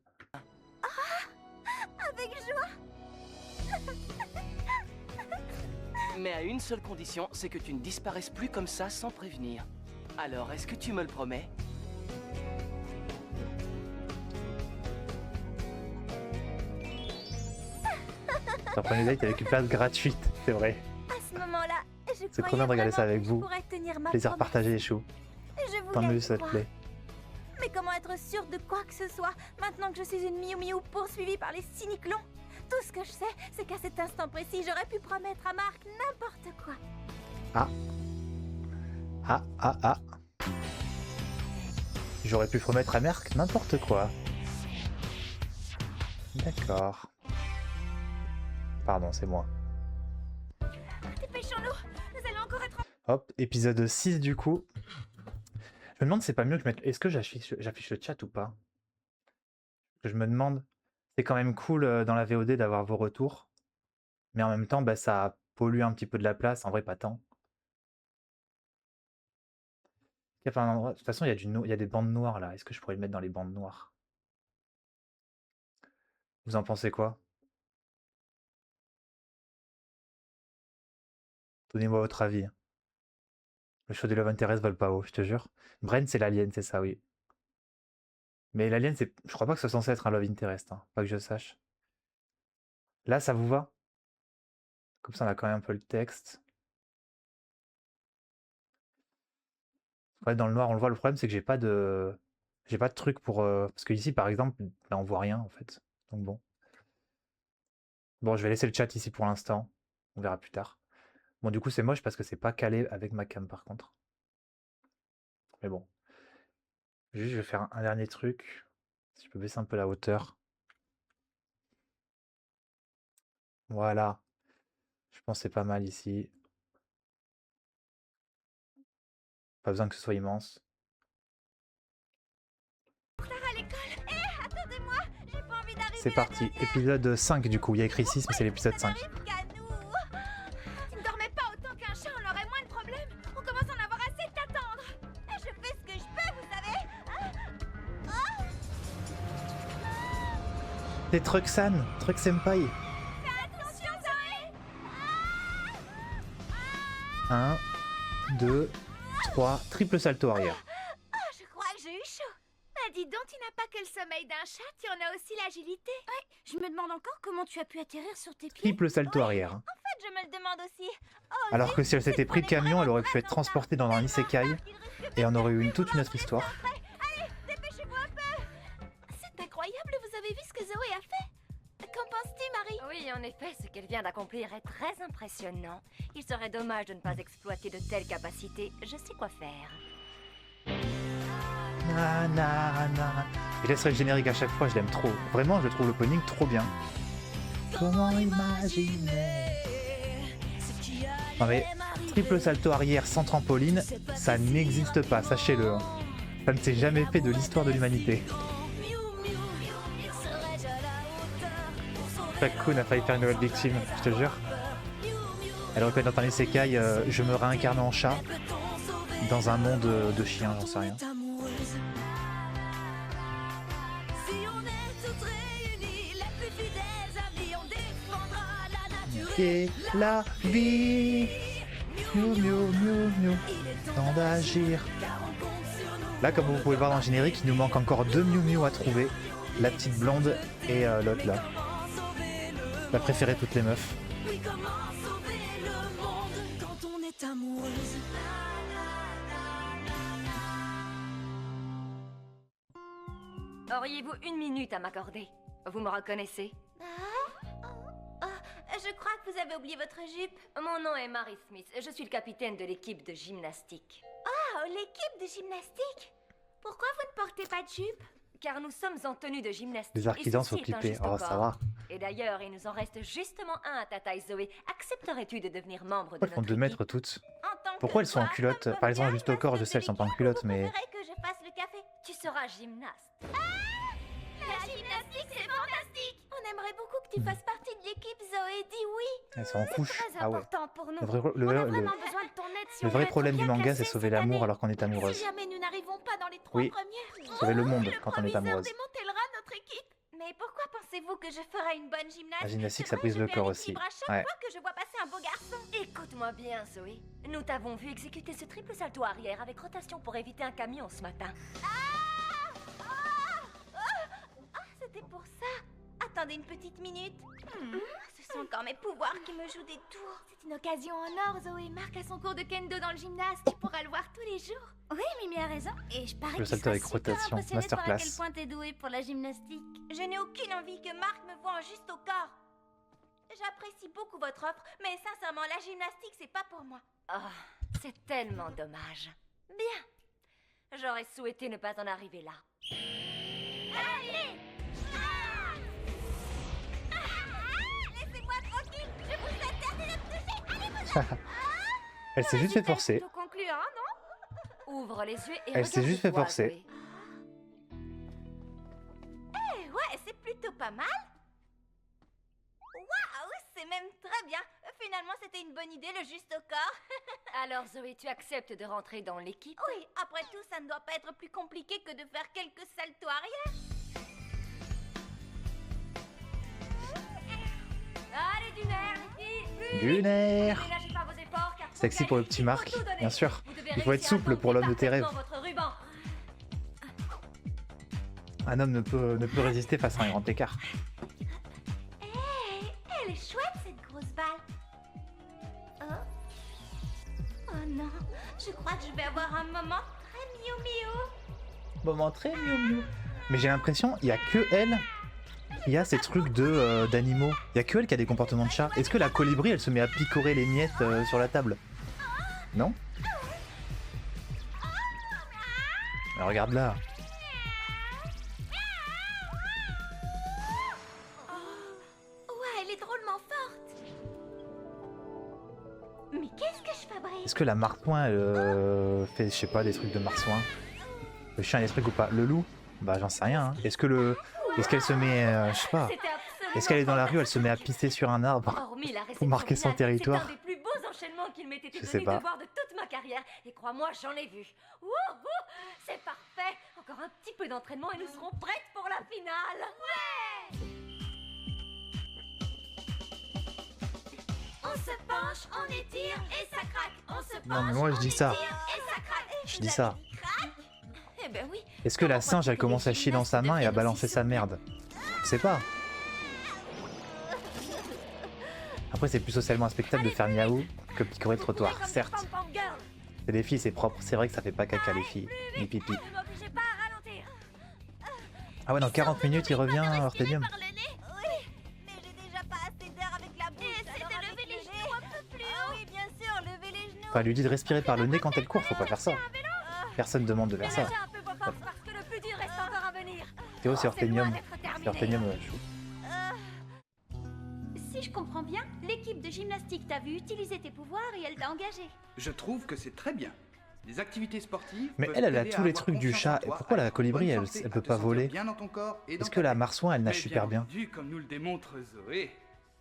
Avec joie. Mais à une seule condition, c'est que tu ne disparaisses plus comme ça sans prévenir. Alors, est-ce que tu me le promets? Ça prenait date avec une place gratuite, c'est vrai. À ce moment-là, C'est trop bien de regarder ça avec vous. Plaisir partagé les choux. Tant mieux ça te plaît. Mais comment être sûr de quoi que ce soit maintenant que je suis une Miu Miu poursuivie par les cyniclons? Tout ce que je sais, c'est qu'à cet instant précis, j'aurais pu promettre à Marc n'importe quoi. Ah. J'aurais pu promettre à Merck n'importe quoi. D'accord. Pardon, c'est moi. Dépêchons-nous, nous allons encore être... Hop, épisode 6 du coup. Je me demande si c'est pas mieux que je mette... Est-ce que j'affiche le chat ou pas? Je me demande... C'est quand même cool dans la VOD d'avoir vos retours. Mais en même temps, bah, ça pollue un petit peu de la place. En vrai, pas tant. Il y a un endroit... De toute façon, il y a des bandes noires là. Est-ce que je pourrais le mettre dans les bandes noires? Vous en pensez quoi? Donnez-moi votre avis. Le show des Love Interest vole pas haut, je te jure. Bren, c'est l'alien, c'est ça, oui. Mais l'alien, c'est... Je crois pas que ce soit censé être un Love Interest, hein. Pas que je sache. Là, ça vous va? Comme ça, on a quand même un peu le texte. Ouais, dans le noir, on le voit. Le problème, c'est que j'ai pas de truc pour... Parce que ici, par exemple, là, on voit rien, en fait. Donc bon. Bon, je vais laisser le chat ici pour l'instant. On verra plus tard. Bon, du coup, c'est moche parce que c'est pas calé avec ma cam, par contre. Mais bon. Juste, je vais faire un dernier truc. Si je peux baisser un peu la hauteur. Voilà. Je pense que c'est pas mal ici. Pas besoin que ce soit immense. C'est parti. Épisode 5 du coup. Il y a écrit 6, mais c'est l'épisode 5. Tu ne dormais pas autant qu'un chat, on aurait moins de problèmes. On commence à en avoir assez de t'attendre. Je fais ce que je peux, vous savez. C'est Truck-san, Truck Senpai. Attention, Zoé. 1, 2, 3, triple salto arrière. Je crois que j'ai eu chaud. Bah dis donc, tu n'as pas que le sommeil d'un chat, tu en as aussi l'agilité. Ouais, je me demande encore comment tu as pu atterrir sur tes pieds. Triple salto arrière. En fait, je me le demande aussi. Alors que si elle s'était pris de camion, elle aurait pu être transportée dans un isekai et on aurait eu toute une autre histoire. Allez, dépêchez-vous un peu. C'est incroyable, vous avez vu ce que Zoé a fait? Qu'en penses-tu, Marie? Oui, en effet, ce qu'elle vient d'accomplir est très impressionnant. Il serait dommage de ne pas exploiter de telles capacités. Je sais quoi faire. Na, na, na. Je laisserai le générique à chaque fois, je l'aime trop. Vraiment, je trouve l'opening trop bien. Comment imaginer Non mais, triple salto arrière sans trampoline, ça n'existe pas, sachez-le. Hein. Ça ne s'est jamais fait de l'histoire de l'humanité. Raccoon a failli faire une nouvelle victime, je te jure. Elle aurait pu être dans les Isekai, je me réincarne en chat dans un monde de chiens, j'en sais rien. Et la vie, miou miou miou miou, temps d'agir. Là, comme vous pouvez voir dans le générique, il nous manque encore 2 Miu Miu à trouver. La petite blonde et l'autre là. La préférée de toutes les meufs. Auriez-vous 1 minute à m'accorder? Vous me reconnaissez? Je crois que vous avez oublié votre jupe. Mon nom est Mary Smith. Je suis le capitaine de l'équipe de gymnastique. Oh, l'équipe de gymnastique. Pourquoi vous ne portez pas de jupe? Car nous sommes en tenue de gymnastique. Les artisans sont et ceci est un clippés, juste au oh ça corps. va. Et d'ailleurs, il nous en reste justement un à Tata et Zoé. Accepterais-tu de devenir membre de Pourquoi elles font notre 2 équipe? mètres toutes? En tant que Pourquoi elles sont en toi, culotte? ça me Par exemple, convient, juste au corps, je sais, elles sont pas en culotte, mais... Vous préférez que je fasse le café? Tu seras gymnaste. La gymnastique, c'est fantastique. On aimerait beaucoup que tu fasses partie de l'équipe, Zoé. Dis oui. Elles sont en couche. Très Ah ouais. important pour nous. Le vrai, On a vraiment besoin de ton aide si le on vrai veut être problème du bien manga, c'est classés sauver cette l'amour année. alors qu'on est amoureuse. Si jamais nous n'arrivons pas dans les 3 Oui. premières... Sauver le monde le quand on est proviseur amoureuse. démantèlera notre équipe. Mais pourquoi pensez-vous que je ferai une bonne gymnaste? La gymnastique, C'est ça vrai, brise je le perds corps aussi. l'équilibre à chaque Ouais. fois que je vois passer un beau garçon. Écoute-moi bien, Zoé. Nous t'avons vu exécuter ce triple salto arrière avec rotation pour éviter un camion ce matin. C'était pour ça. Attendez une petite minute. Ce sont encore mes pouvoirs qui me jouent des tours. C'est une occasion en or, Zoé. Marc a son cours de kendo dans le gymnase. Tu pourras le voir tous les jours. Oui, Mimi a raison. Et je parie Le qu'il salto sera avec super rotation, impressionné de voir à quel masterclass. point t'es douée pour la gymnastique. Je n'ai aucune envie que Marc me voie en juste au corps. J'apprécie beaucoup votre offre, mais sincèrement, la gymnastique, c'est pas pour moi. Oh, c'est tellement dommage. Bien. J'aurais souhaité ne pas en arriver là. Allez! Laissez-moi tranquille. Je vous interdis de me toucher. Allez, vous... Elle s'est juste fait forcer. plutôt concluant, non? Ouvre les yeux et Elle s'est juste fait regarde-toi, forcer. Zoé. Ouais, c'est plutôt pas mal. Waouh, c'est même très bien. Finalement, c'était une bonne idée, le juste au corps. Alors Zoé, tu acceptes de rentrer dans l'équipe? Oui, après tout, ça ne doit pas être plus compliqué que de faire quelques saltos arrière. Allez, du nerf, les filles. Du nerf. Ne ménagez pas vos efforts, car Sexy pour le petit Marc, faut tout donner. bien sûr. Vous devez Il faut être réussir à souple pour l'homme de tes rêves. parfaitement votre ruban. Un homme ne peut résister face à un grand écart. Hey, elle est chouette, cette grosse balle. Oh non, je crois que je vais avoir un moment très miou-miou. Moment très miou miou. Mais j'ai l'impression, il y a que elle. Il y a ces trucs d'animaux. Il y a que elle qui a des comportements de chat. Est-ce que la colibri, elle se met à picorer les miettes sur la table? Non? Mais regarde là. Ouais, elle est drôlement forte. Mais qu'est-ce que je fabrique? Est-ce que la marsouin, elle fait, je sais pas, des trucs de marsouin? Le chien, il explique ou pas? Le loup? Bah, j'en sais rien. Hein. Est-ce qu'elle se met, je sais pas. C'était absolument Est-ce qu'elle est dans la rue, elle se met à pisser sur un arbre? Hormis la Pour réception marquer son finale, territoire. C'est un des plus beaux enchaînements qu'il m'ait été Je sais donné pas. de voir de toute ma carrière. Et crois-moi, j'en ai vu. Wouhou, c'est parfait. Encore un petit peu d'entraînement et nous serons prêtes pour la finale. Ouais. On se penche, on étire et ça craque. On se penche, Non, mais moi, je dis ça. on étire et ça craque. Je dis ça. Eh ben oui. Est-ce que la singe, elle commence à chier dans sa main et à balancer sa merde? Je sais pas. Après, c'est plus socialement acceptable de faire miaou que picorer le trottoir, certes. C'est des filles, c'est propre. C'est vrai que ça fait pas caca, les filles. Ni pipi. Ne m'obligez pas à ralentir. Ah ouais, dans 40 minutes, il revient, Ortelium. Par le nez. Oui, mais j'ai déjà pas assez d'air avec la bouche. Et c'est de lever les genoux un peu plus haut. Oui, bien sûr, lever les genoux. Enfin, lui dit de respirer par le nez quand elle court, faut pas faire ça. Personne demande de faire ça. Ménagez un peu vos forces parce que le plus dur reste encore à venir. Théo, c'est C'est loin Ortelium. d'être terminé. C'est Ortelium chou. Si je comprends bien, l'équipe équipe de gymnastique t'a vu utiliser tes pouvoirs et elle t'a engagé. Je trouve que c'est très bien. Les activités sportives. Mais peuvent elle a t'aider tous à les avoir trucs du confiance chat. en Et toi, pourquoi à la être en colibri, bonne elle santé, peut à te pas sentir voler? bien dans ton corps et dans Est-ce ta que la tête. marsouin, elle nage Mais super bien? entendu, comme nous le démontre Zoé,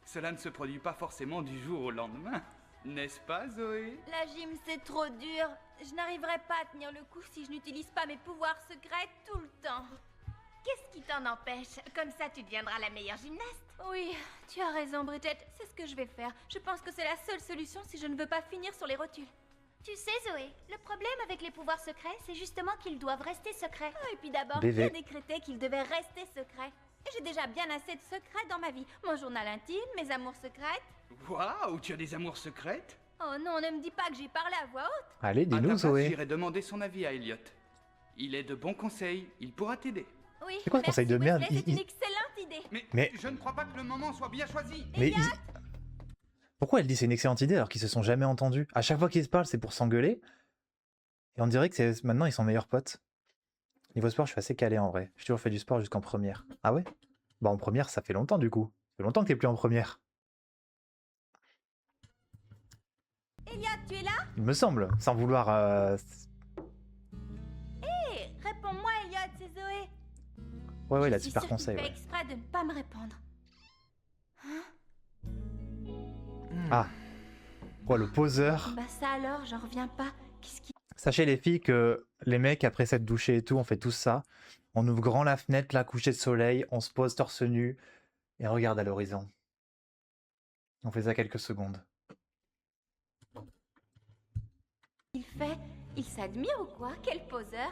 cela ne se produit pas forcément du jour au lendemain. N'est-ce pas, Zoé? La gym, c'est trop dur. Je n'arriverai pas à tenir le coup si je n'utilise pas mes pouvoirs secrets tout le temps. Qu'est-ce qui t'en empêche? Comme ça, tu deviendras la meilleure gymnaste. Oui, tu as raison, Bridget. C'est ce que je vais faire. Je pense que c'est la seule solution si je ne veux pas finir sur les rotules. Tu sais, Zoé, le problème avec les pouvoirs secrets, c'est justement qu'ils doivent rester secrets. Ah, et puis d'abord, BV. qui a décrété qu'ils devaient rester secrets? Et j'ai déjà bien assez de secrets dans ma vie. Mon journal intime, mes amours secrètes. Waouh, tu as des amours secrètes? Oh non, ne me dis pas que j'ai parlé à voix haute. Allez, À ta dis-nous, place, Zoé. j'irai demander son avis à Elliot. Il est de bons conseils, il pourra t'aider. Oui, C'est quoi ce merci, conseil de merde? Wesley, c'est Il- une excellente idée. Mais- Je ne crois pas que le moment soit bien choisi. Mais pourquoi elle dit c'est une excellente idée alors qu'ils se sont jamais entendus? À chaque fois qu'ils se parlent, c'est pour s'engueuler. Et on dirait que maintenant ils sont meilleurs potes. Niveau sport, je suis assez calé en vrai. J'ai toujours fait du sport jusqu'en première. Ah ouais? Bah en première, ça fait longtemps du coup. Ça fait longtemps que t'es plus en première. Elliot, tu es là? Il me semble, sans vouloir. Hé, réponds-moi, Elliot, c'est Zoé. Ouais, ouais, il a Je suis super sûre qu'il conseil. fait Ouais. exprès de ne pas me répondre. Ah. Quoi, le poseur? Bah ça alors, j'en reviens pas. Qu'est-ce qui... Sachez les filles que les mecs, après s'être douchés et tout, on fait tout ça. On ouvre grand la fenêtre, là, coucher de soleil, on se pose torse nu et on regarde à l'horizon. On fait ça quelques secondes. il fait? Il s'admire ou quoi? Quel poseur.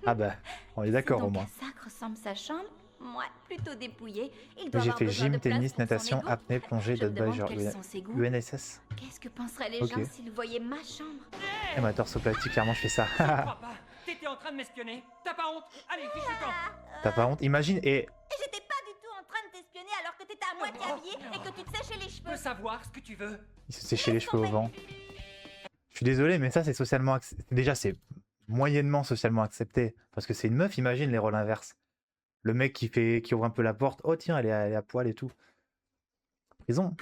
Ah bah, on est d'accord au Donc moins. à ça que ressemble sa chambre? Moi, plutôt dépouillée. Il doit J'ai avoir fait besoin de gym, place tennis, pour son natation, ego. apnée, plongée, Je me dodgeball, demande genre quels sont ses goûts. UNSS. Qu'est-ce que penseraient les Ok. gens s'ils voyaient ma chambre? Et ma torsoplastie, clairement, je fais ça. Je crois pas. T'étais en train de m'espionner. T'as pas honte? Allez, fiche le camp. T'as pas honte? Imagine, et Et j'étais pas du tout en train de t'espionner alors que t'étais à moitié habillée et que tu te séchais les Je peux cheveux. savoir ce que tu veux. il se séchait les cheveux au vent. Je suis désolé, mais ça, c'est socialement accepté. Déjà, c'est moyennement socialement accepté. Parce que c'est une meuf, imagine les rôles inverses. Le mec qui ouvre un peu la porte. Oh, tiens, elle est à poil et tout. Prison.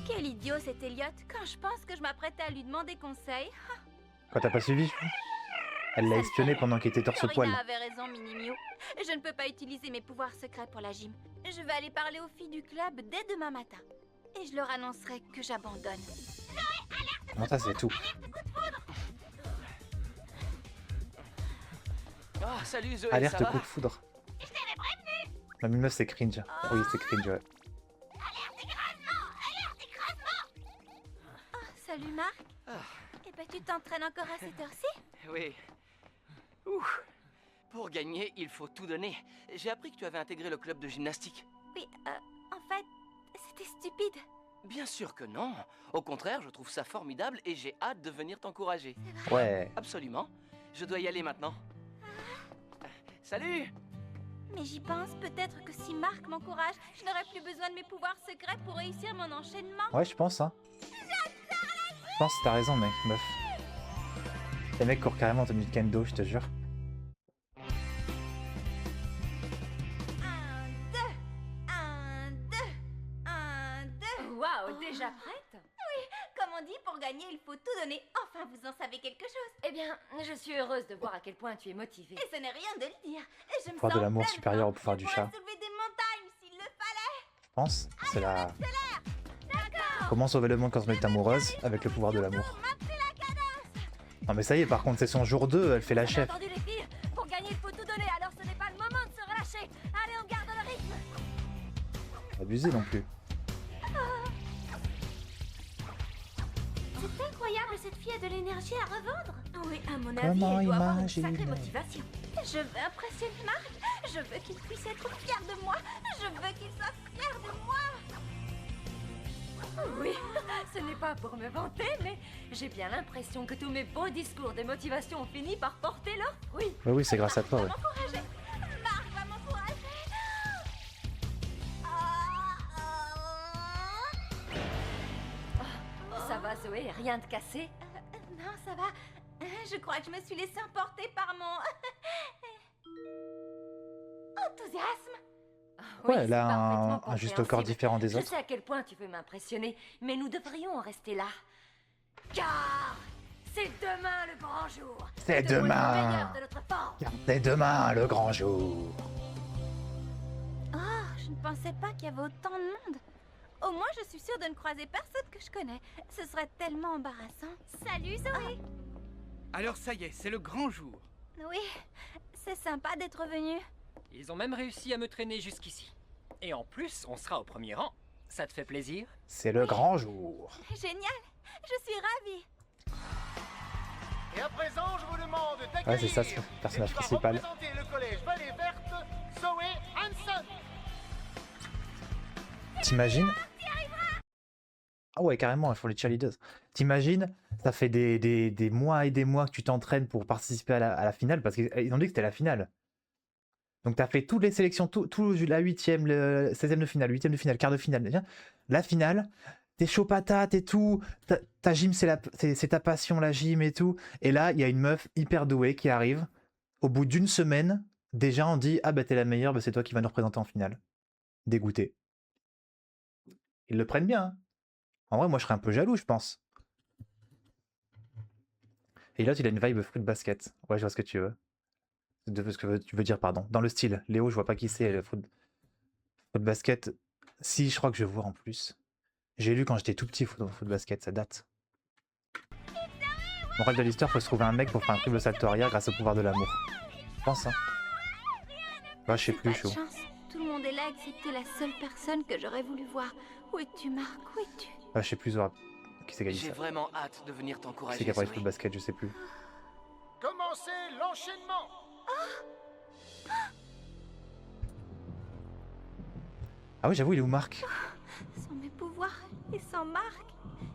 Quel idiot cet Elliot. Quand je pense que je m'apprêtais à lui demander conseil. Quand t'as pas suivi? Elle l'a espionné pendant qu'il était torse poil. Florina avait raison, Minimio. Je ne peux pas utiliser mes pouvoirs secrets pour la gym. Je vais aller parler aux filles du club dès demain matin. Et je leur annoncerai que j'abandonne. Bon, ça, c'est tout. Ah, salut Zoé, Alerte ça va? coup de foudre. La meuf, c'est cringe. Oui, c'est cringe, ouais. Oh, salut Marc. Eh ben, tu t'entraînes encore à cette heure-ci? Oui. Ouh. Pour gagner, il faut tout donner. J'ai appris que tu avais intégré le club de gymnastique. Oui, en fait, c'était stupide. Bien sûr que non. Au contraire, je trouve ça formidable et j'ai hâte de venir t'encourager. Ouais. Absolument. Je dois y aller maintenant. Salut! Mais j'y pense, peut-être que si Marc m'encourage, je n'aurai plus besoin de mes pouvoirs secrets pour réussir mon enchaînement. Ouais, je pense, hein. Je pense que t'as raison, mec, meuf. Les mecs courent carrément en tenue de kendo, je te jure. 1, 2, 1, 2, 1, 2. Waouh, déjà prête? Comme on dit, pour gagner, il faut tout donner. Enfin, vous en savez quelque chose. Eh bien, je suis heureuse de voir à quel point tu es motivée. Et ce n'est rien de le dire. Et je me Pouvoir sens de l'amour pleine supérieur forme. au pouvoir Je du pourrais chat. soulever des montagnes s'il le fallait. Je pense. C'est la... D'accord. Comment sauver le monde quand on est amoureuse avec le pouvoir de l'amour. Non mais ça y est, par contre, c'est son jour 2, elle fait la Vous avez chef. entendu les filles? Pour gagner, il faut tout donner, alors ce n'est pas le moment de se relâcher. Allez, on garde le rythme. Abusé non plus. C'est incroyable, cette fille a de l'énergie à revendre. Oui, à mon avis, Comment elle doit avoir une imaginer? sacrée motivation. Je veux impressionner Marc. Je veux qu'il puisse être fier de moi. Je veux qu'il soit fier de moi. Oui, ce n'est pas pour me vanter, mais j'ai bien l'impression que tous mes beaux discours de motivation ont fini par porter leurs fruits. Oui, oui, c'est grâce à toi, ouais. M'encourager. Marc va m'encourager. Ça va, Zoé, rien de cassé? Non, ça va. Je crois que je me suis laissée emporter par mon... enthousiasme. Oui, Ouais, elle c'est a parfaitement un juste au corps compréhensible. différent des Je autres. sais à quel point tu veux m'impressionner, mais nous devrions en rester là. Car c'est demain le grand jour. C'est Nous devons être au demain. meilleur de notre forme. Car c'est demain le grand jour. Oh, je ne pensais pas qu'il y avait autant de monde. Au moins, je suis sûre de ne croiser personne que je connais. Ce serait tellement embarrassant. Salut, Zoé. Alors ça y est, c'est le grand jour. Oui, c'est sympa d'être venu. Ils ont même réussi à me traîner jusqu'ici. Et en plus, on sera au premier rang. Ça te fait plaisir? C'est le grand jour. Génial, je suis ravie. Et à présent, je vous demande d'accueillir... Ouais, c'est ça, c'est le personnage et qui va principal. représenter le collège Vallée Verte, Zoé Hanson. T'imagines? Ah ouais, carrément, il faut les cheerleaders. T'imagines, ça fait des mois et des mois que tu t'entraînes pour participer à la finale, parce qu'ils ont dit que c'était la finale. Donc t'as fait toutes les sélections, tout la 8ème, le 16ème de finale, 8ème de finale, quart de finale. La finale, t'es chaud patate et tout, ta gym c'est ta passion, la gym et tout. Et là, il y a une meuf hyper douée qui arrive. Au bout d'une semaine, déjà on dit « Ah bah t'es la meilleure, bah, c'est toi qui vas nous représenter en finale. » Dégoûté. Ils le prennent bien, hein. En vrai, moi, je serais un peu jaloux, je pense. Et là, il a une vibe fruit basket. Ouais, je vois ce que tu veux. De ce que tu veux dire, pardon. Dans le style. Léo, je vois pas qui c'est. Le fruit basket. Si, je crois que je vois en plus. J'ai lu quand j'étais tout petit foot basket, ça date. Morale de l'histoire, faut se trouver un mec pour faire un triple salto arrière grâce au pouvoir de l'amour. Je pense, hein. Ouais, je sais plus, chaud. Chance. Tout le monde est là excepté la seule personne que j'aurais voulu voir. Où es-tu, Marc? Où es-tu? Ouais, je sais plus, Zora. Qui c'est qui a dit J'ai ça? vraiment hâte de venir Qui t'encourager. c'est qui a parlé de Zoé. foot basket, je sais plus. Commencez l'enchaînement. Ah oui, j'avoue, il est où Marc? Sans mes pouvoirs et sans Marc,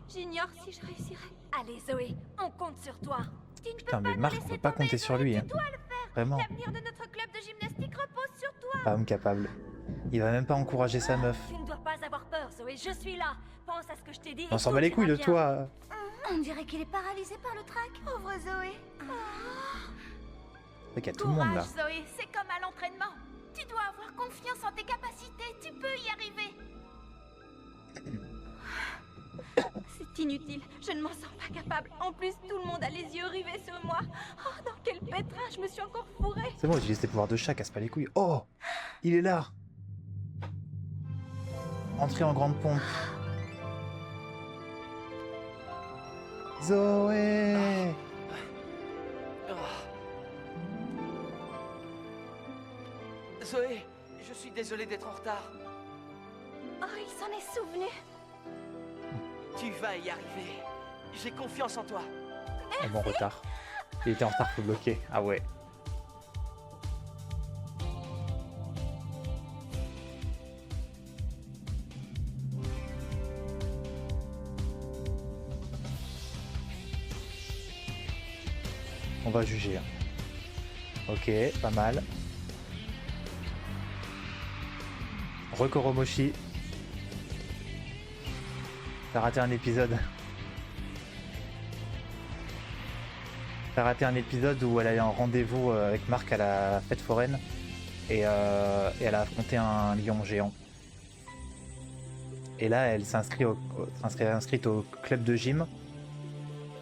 j'ignore si je réussirai. Allez, Zoé, on compte sur toi. Tu ne Putain, peux mais pas nous Marc, on laisser peut pas tomber, compter sur Zoé, lui, hein. Tu dois le faire. Vraiment. L'avenir de notre club de gymnastique repose sur toi. Pas homme capable. Il va même pas encourager sa meuf. Tu ne dois pas avoir peur, Zoé, je suis là. Pense à ce que je t'ai dit. On et s'en tout bat les ira couilles de bien. toi. On dirait qu'il est paralysé par le trac. Pauvre Zoé. C'est qu'il y a tout le monde là. Courage, Zoé, c'est comme à l'entraînement. Tu dois avoir confiance en tes capacités, tu peux y arriver. C'est inutile, je ne m'en sens pas capable. En plus, tout le monde a les yeux rivés sur moi. Oh, dans quel pétrin, je me suis encore fourrée. C'est bon, j'utilise tes pouvoirs de chat, casse pas les couilles. Oh, il est là. Entrée en grande pompe. Zoé. Zoé, je suis désolé d'être en retard. Oh, il s'en est souvenu. Tu vas y arriver. J'ai confiance en toi. Oh, bon retard. Il était en retard, faut bloquer. Ah ouais. On va juger. Ok, pas mal. Rekoromoshi. T'as raté un épisode. T'as raté un épisode où elle allait en rendez-vous avec Marc à la fête foraine et elle a affronté un lion géant. Et là, elle s'est inscrite au club de gym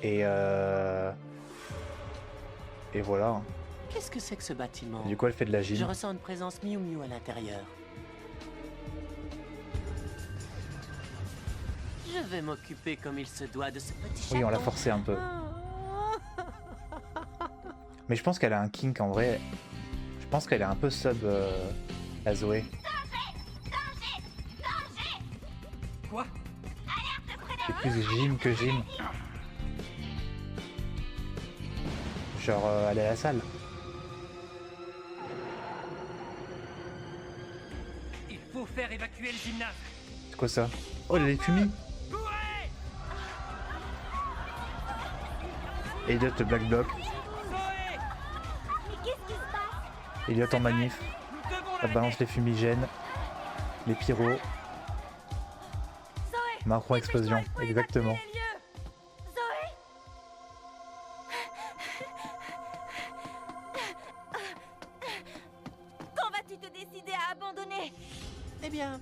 et voilà. Qu'est-ce que c'est que ce bâtiment? Du coup, elle fait de la Je gym. ressens une présence Miu Miu à l'intérieur. Je vais m'occuper comme il se doit de ce petit chaton. Oui, on l'a forcé un peu. Mais je pense qu'elle a un kink en vrai. Je pense qu'elle est un peu sub à Zoé. Quoi? C'est plus gym que gym. Genre aller à la salle. Il faut faire évacuer le gymnase. C'est quoi ça? Oh, il a les fumis. Elliot le Black Bloc. Mais qu'est-ce qui se passe? Elliot en manif. Ça balance les fumigènes. Les pyros. Zoé, Macron explosion. dépêche-toi, il faut Exactement. évacuer les lieux. Zoé, Quand vas-tu te décider à abandonner? Eh bien,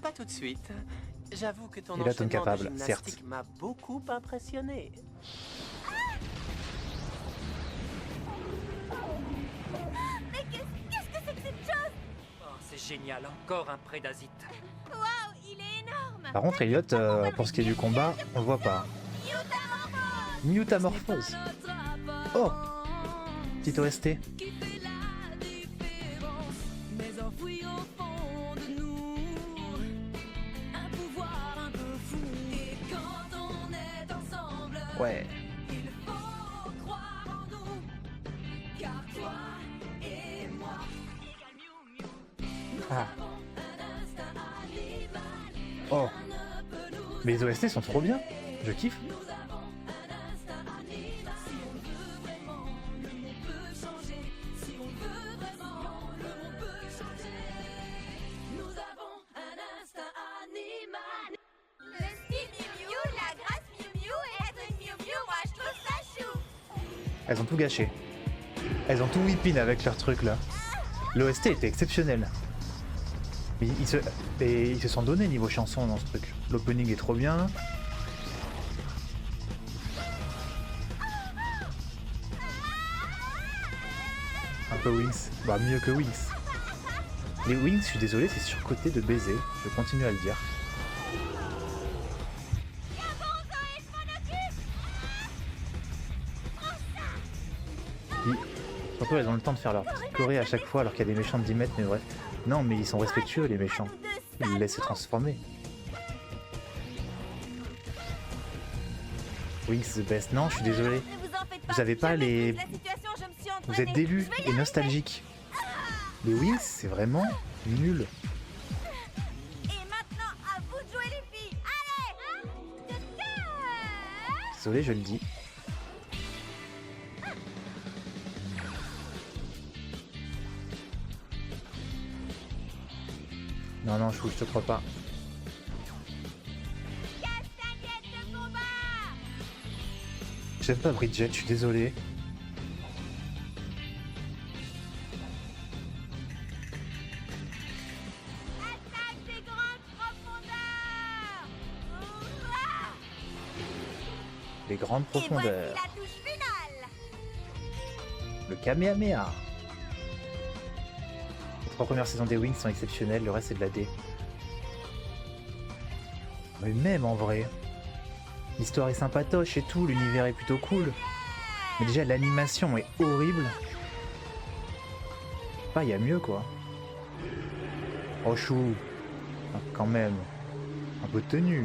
pas tout de suite. J'avoue que ton Il a ton enchaînement de capable, gymnastique certes. m'a beaucoup impressionné. Mais qu'est-ce que c'est que cette chose? Oh, c'est génial, encore un prédasite. Waouh, il est énorme. Par contre, Elliot, pour ce qui est du combat, on le voit pas. Mutamorphose. Oh, petite OST. Ouais. Ah. Oh. Mais les OST sont trop bien. Je kiffe. Le style Miu Miu, la grâce Miu Miu et être une Miu Miu, moi je trouve ça chou. Elles ont tout gâché. Elles ont tout whippin avec leur truc là. L'OST était exceptionnel. Mais ils se sont donnés niveau chanson dans ce truc. L'opening est trop bien. Un peu Wings. Bah mieux que Wings. Les Wings, je suis désolé, c'est surcoté de baiser. Je continue à le dire. Surtout elles ont le temps de faire leur petite choré à chaque fois alors qu'il y a des méchants de 10 mètres, mais bref. Non mais ils sont respectueux les méchants. Ils les laissent se transformer. Wings the best. Non, je suis désolé. Vous avez pas les... Vous êtes délus et nostalgiques. Les Wings, c'est vraiment nul. Et maintenant, à vous de jouer les filles. Allez. Désolé, je le dis. Non, non, je te crois pas. J'aime pas Bridget, je suis désolé. Attaque des grandes profondeurs. Les grandes Et voici profondeurs. la touche finale. Le Kamehameha. Les 3 premières saisons des Wings sont exceptionnelles, le reste c'est de la D. Mais même en vrai, l'histoire est sympatoche et tout, l'univers est plutôt cool. Mais déjà l'animation est horrible. Bah y a mieux quoi. Oh chou. Ah, quand même. Un peu de tenue.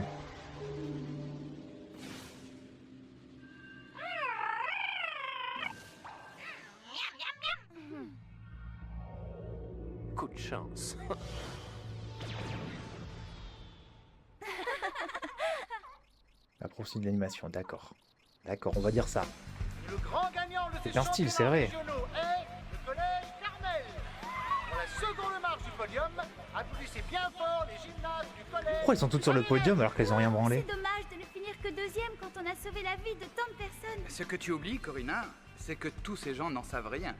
Coup de chance. La poursuite de l'animation, d'accord. D'accord, on va dire ça. Le grand gagnant, le C'est un style, c'est vrai. régionaux est le collège Carmel. Pour la seconde marche du podium, applaudissez bien fort les gymnastes du collège. Pourquoi ils sont toutes sur le podium alors qu'elles ont rien branlé? C'est dommage de ne finir que deuxième quand on a sauvé la vie de tant de personnes. Ce que tu oublies, Corinna, c'est que tous ces gens n'en savent rien.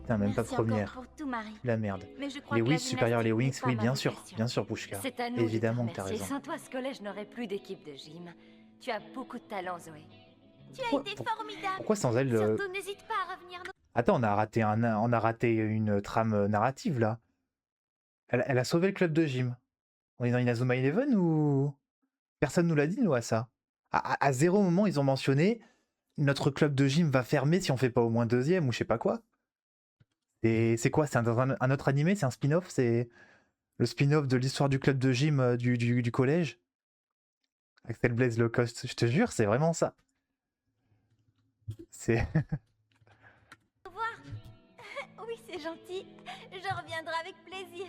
Putain, même pas Merci encore première. pour tout, Marie. La merde. Mais je crois Les que la Wiz supérieurs les Wings, gymnastique n'est oui, pas bien ma sûr. vocation. Bien sûr, Pouchka. C'est à nous Évidemment de que te t'as remercier. raison. Sans toi, ce collège n'aurait plus d'équipe de gym. Tu as beaucoup de talent, Zoé. Tu as Pourquoi- été formidable. Pourquoi sans elle... Surtout, n'hésite pas à revenir. Attends, on a raté une trame narrative là. Elle a sauvé le club de gym. On est dans Inazuma Eleven ou... Personne nous l'a dit, nous, à ça. À zéro moment, ils ont mentionné notre club de gym va fermer si on fait pas au moins deuxième ou je sais pas quoi. Et c'est quoi? C'est un autre animé? C'est un spin-off? C'est le spin-off de l'histoire du club de gym du collège? Axel Blaze Low Cost, je te jure, c'est vraiment ça. C'est... Au revoir. Oui, c'est gentil. Je reviendrai avec plaisir.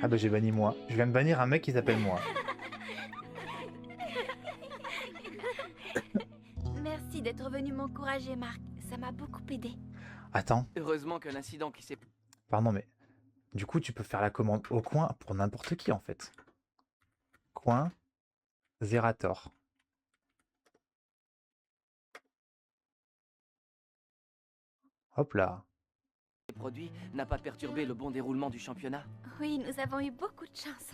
Ah bah j'ai banni moi. Je viens de bannir un mec qui s'appelle moi. Merci d'être venu m'encourager, Marc. Ça m'a beaucoup aidé. Attends, Heureusement que l'incident qui s'est... pardon, mais du coup tu peux faire la commande au coin pour n'importe qui en fait. Coin Zerator. Hop là. produits n'a pas perturbé le bon déroulement du championnat. Oui, nous avons eu beaucoup de chance.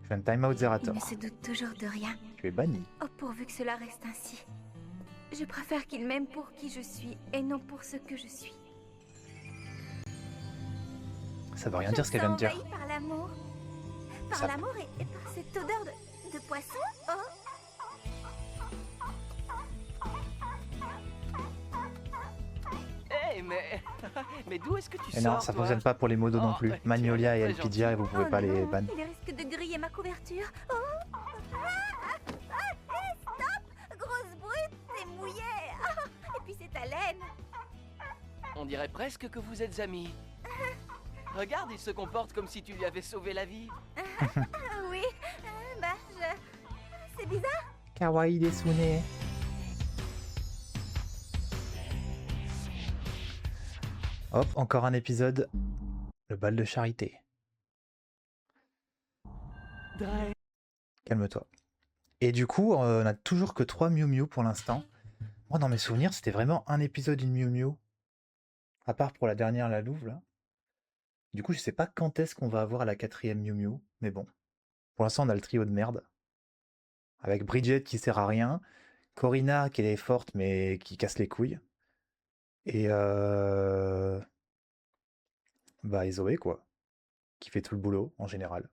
Je fais un time-out Il Zerator. ne se doute toujours de rien. Tu es banni. Oh, pourvu que cela reste ainsi. Je préfère qu'il m'aime pour qui je suis et non pour ce que je suis. Ça veut rien dire ce qu'elle vient de dire. Je me sens envahie par l'amour. Par Ça- l'amour et par cette odeur de poisson. Oh. Hé, mais d'où est-ce que tu Et sors non, ça toi fonctionne pas pour les modos non Oh, plus. tu es Magnolia et très Elpidia, et vous pouvez Oh pas les non, ban. il risque de griller ma couverture. Oh. Stop. Grosse brute, t'es mouillée. Ah, et puis c'est ta laine. On dirait presque que vous êtes amis. Regarde, il se comporte comme si tu lui avais sauvé la vie. Oui, c'est bizarre. Kawaii Desune. Hop, encore un épisode. Le bal de charité. Calme-toi. Et du coup, on a toujours que 3 Miu Miu pour l'instant. Moi, dans mes souvenirs, c'était vraiment un épisode d'une Miu Miu. À part pour la dernière, la Louve, là. Du coup, je sais pas quand est-ce qu'on va avoir la 4e Miu Miu. Mais bon. Pour l'instant, on a le trio de merde. Avec Bridget qui sert à rien. Corina qui est forte mais qui casse les couilles. Et bah, et Zoé, quoi. Qui fait tout le boulot, en général.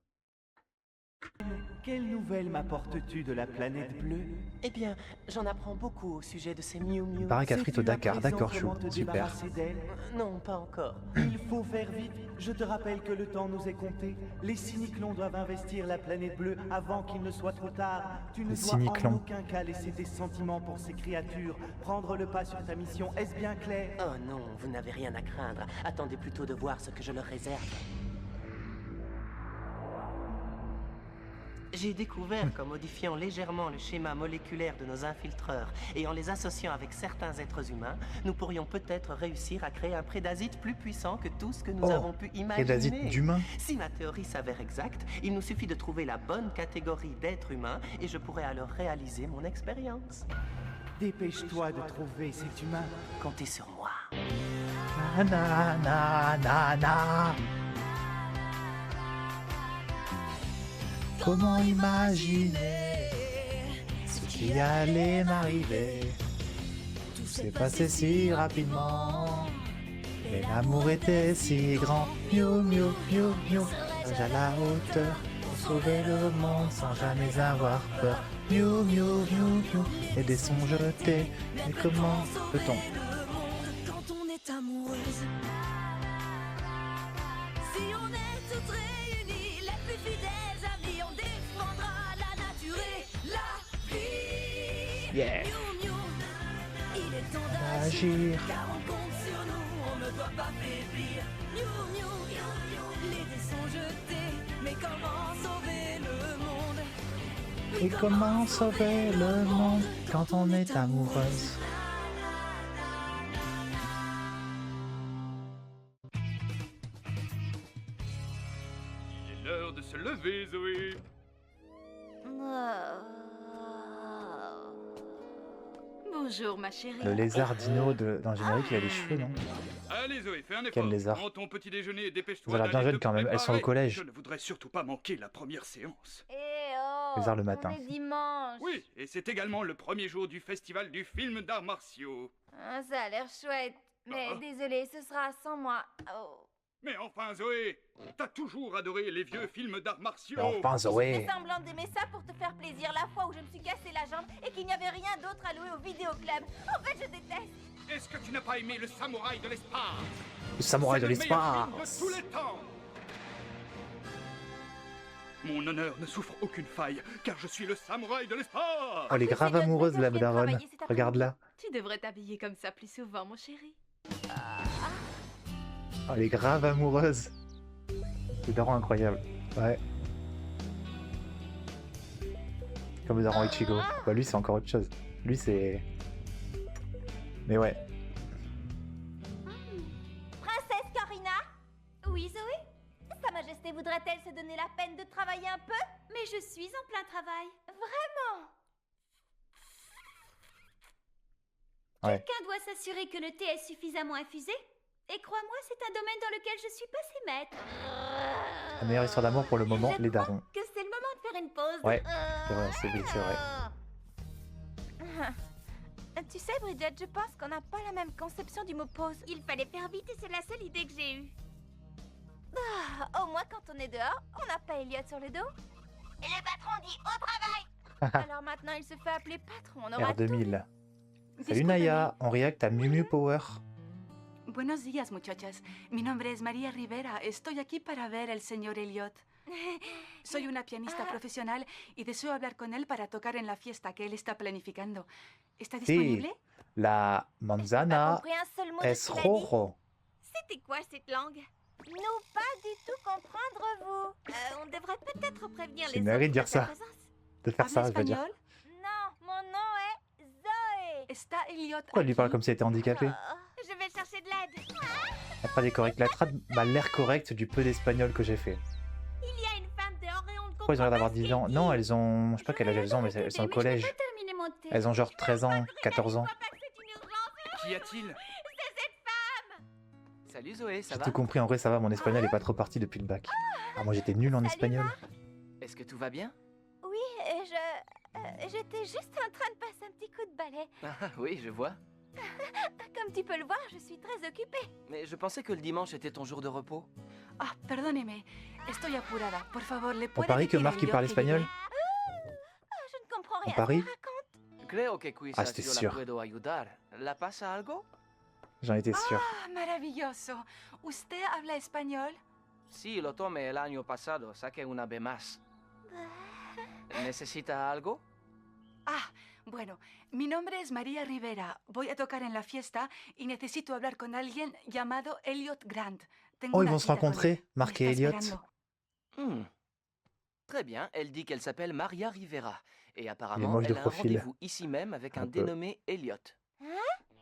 Quelle nouvelle m'apportes-tu de la planète bleue? Eh bien, j'en apprends beaucoup au sujet de ces Miu Miu. Il paraît qu'à Frite au Sais-tu à Dakar, présent d'accord, chou. comment te Super. débarrasser d'elle? Non, pas encore. Il faut faire vite. Je te rappelle que le temps nous est compté. Les cyniclons doivent investir la planète bleue avant qu'il ne soit trop tard. Tu ne Les dois cyniclons. en aucun cas laisser tes sentiments pour ces créatures prendre le pas sur ta mission. Est-ce bien clair? Oh non, vous n'avez rien à craindre. Attendez plutôt de voir ce que je leur réserve. J'ai découvert qu'en modifiant légèrement le schéma moléculaire de nos infiltreurs et en les associant avec certains êtres humains, nous pourrions peut-être réussir à créer un prédasite plus puissant que tout ce que nous Oh, avons pu imaginer. Prédasite d'humain. Si ma théorie s'avère exacte, il nous suffit de trouver la bonne catégorie d'êtres humains et je pourrai alors réaliser mon expérience. Dépêche-toi de trouver cet humain. Comptez sur moi. Na na na na na. Comment imaginer ce qui allait m'arriver? Tout s'est passé si rapidement, mais l'amour était si grand. Miu miu miu miu, nage à la hauteur pour sauver le monde sans jamais avoir peur. Miu miu miu miu, et des sons jetés. Mais comment peut-on? Quand on est amoureuse, si on est toutes réunies, les plus fidèles amis, on défendra la nature et la vie. Yeah. Miu, miu, il est temps Agir. d'agir, car on compte sur nous, on ne doit pas faiblir. Miu, miu, les dés sont jetés, mais comment sauver le monde? Et comment sauver le monde quand on est amoureuse? Il est l'heure de se lever, Zoé. Bonjour ma chérie. Le lézard dino dans le générique, il a les cheveux, non? Allez, Zoé, fais un effort. Quel lézard. Prends ton petit déjeuner et dépêche-toi. Vous avez l'air bien d'aller jeune te quand même, elles sont au préparer. collège. Je ne voudrais surtout pas manquer la première séance. Eh oh, Lézard le matin. on est dimanche. Oui, et c'est également le premier jour du festival du film d'arts martiaux. Ah, ça a l'air chouette. Mais Ah. désolé, ce sera sans moi. Oh. Mais enfin, Zoé, t'as toujours adoré les vieux films d'arts martiaux. Mais enfin, J'ai Zoé. fait semblant d'aimer ça pour te faire plaisir la fois où je me suis cassé la jambe et qu'il n'y avait rien d'autre à louer au vidéoclub. En fait, je déteste. Est-ce que tu n'as pas aimé le samouraï de l'espace? Le samouraï de C'est le meilleur film l'espace. de tous les temps. Mon honneur ne souffre aucune faille, car je suis le samouraï de l'espace. Oh, elle est grave amoureuse, la daronne. Regarde-la. Tu devrais t'habiller comme ça plus souvent, mon chéri. Oh, elle est grave amoureuse. C'est daron incroyable. Ouais. Comme le daron Ichigo. Bah, lui, c'est encore autre chose. Lui, c'est... Mais ouais. Princesse Corina? Oui, Zoé? Sa Majesté voudrait-elle se donner la peine de travailler un peu? Mais je suis en plein travail. Vraiment? Ouais. Quelqu'un doit s'assurer que le thé est suffisamment infusé. Et crois-moi, c'est un domaine dans lequel je suis passée maître. La meilleure histoire d'amour pour le moment, les darons. Que c'est le moment de faire une pause. Ouais, c'est vrai, c'est vrai. Tu sais, Bridget, je pense qu'on n'a pas la même conception du mot pause. Il fallait faire vite et c'est la seule idée que j'ai eue. Au moins, quand on est dehors, on n'a pas Elliot sur le dos. Et le patron dit au travail. Alors maintenant, il se fait appeler patron. On aura tout. R2000. Salut Naya, on react à Miu Miu Power. Buenos días, muchachas. Mi nombre es María Rivera. Estoy aquí para ver al señor Elliot. Soy una pianista profesional y deseo hablar con él para tocar en la fiesta que él está planificando. ¿Está disponible? Sí, la J'ai pas manzana compris un seul mot de es ce qu'il a dit. rojo. C'était quoi cette langue? Nous pas du tout comprendre vous. On devrait peut-être prévenir C'est les une autres dinguerie de dire de ta ça. présence. De faire ça, ¿Habla je veux dire. español? Non, mon nom est Zoé. ¿Está Elliot Pourquoi elle lui parle aquí? comme si elle était handicapée? Je vais chercher de l'aide. Après des corrects, la trad m'a l'air correcte du peu d'espagnol que j'ai fait. Il y a une femme dehors et on ne Pourquoi ils ont l'air comprend d'avoir pas 10 ce ans? qu'elle Non, dit. elles ont... Je sais pas quel âge elles ont, mais elles sont au collège. Terminer mon thé. Elles ont genre 13 ans, 14 ans. Je crois pas que c'est une urgence. Qu'y a-t-il? C'est cette femme. Salut Zoé, ça J'ai va? tout compris, en vrai ça va, mon espagnol est pas trop parti depuis le bac. Ah, moi j'étais nul en Salut, espagnol. Est-ce que tout va bien? Oui, et j'étais juste en train de passer un petit coup de balai. Ah oui, je vois. Comme tu peux le voir, je suis très occupée. Mais je pensais que le dimanche était ton jour de repos. Ah, perdóneme. Estoy apurada. Por favor, le On puede parie que decir a Marc il Elliot parle que espagnol? llegue? Je ne comprends On rien. parie? Creo que Ah, c'était quizás yo sûr. la puedo ayudar. ¿La pasa algo? J'en étais sûr. Ah, maravilloso. ¿Usted habla español? Sí, lo tomé el año pasado. Saqué una B más. ¿Necesita algo? Ah, bueno, mi nombre es María Rivera. Voy a tocar en la fiesta y necesito hablar con alguien llamado Elliot Grant. Tengo Oh, ils una vont se cita con rencontrer, él. Marc Me et está Elliot. esperando. Hmm. Très bien, elle dit qu'elle s'appelle Maria Rivera. Et Il est apparemment, moche de elle a un profil. rendez-vous ici même avec Un un peu. dénommé Elliot.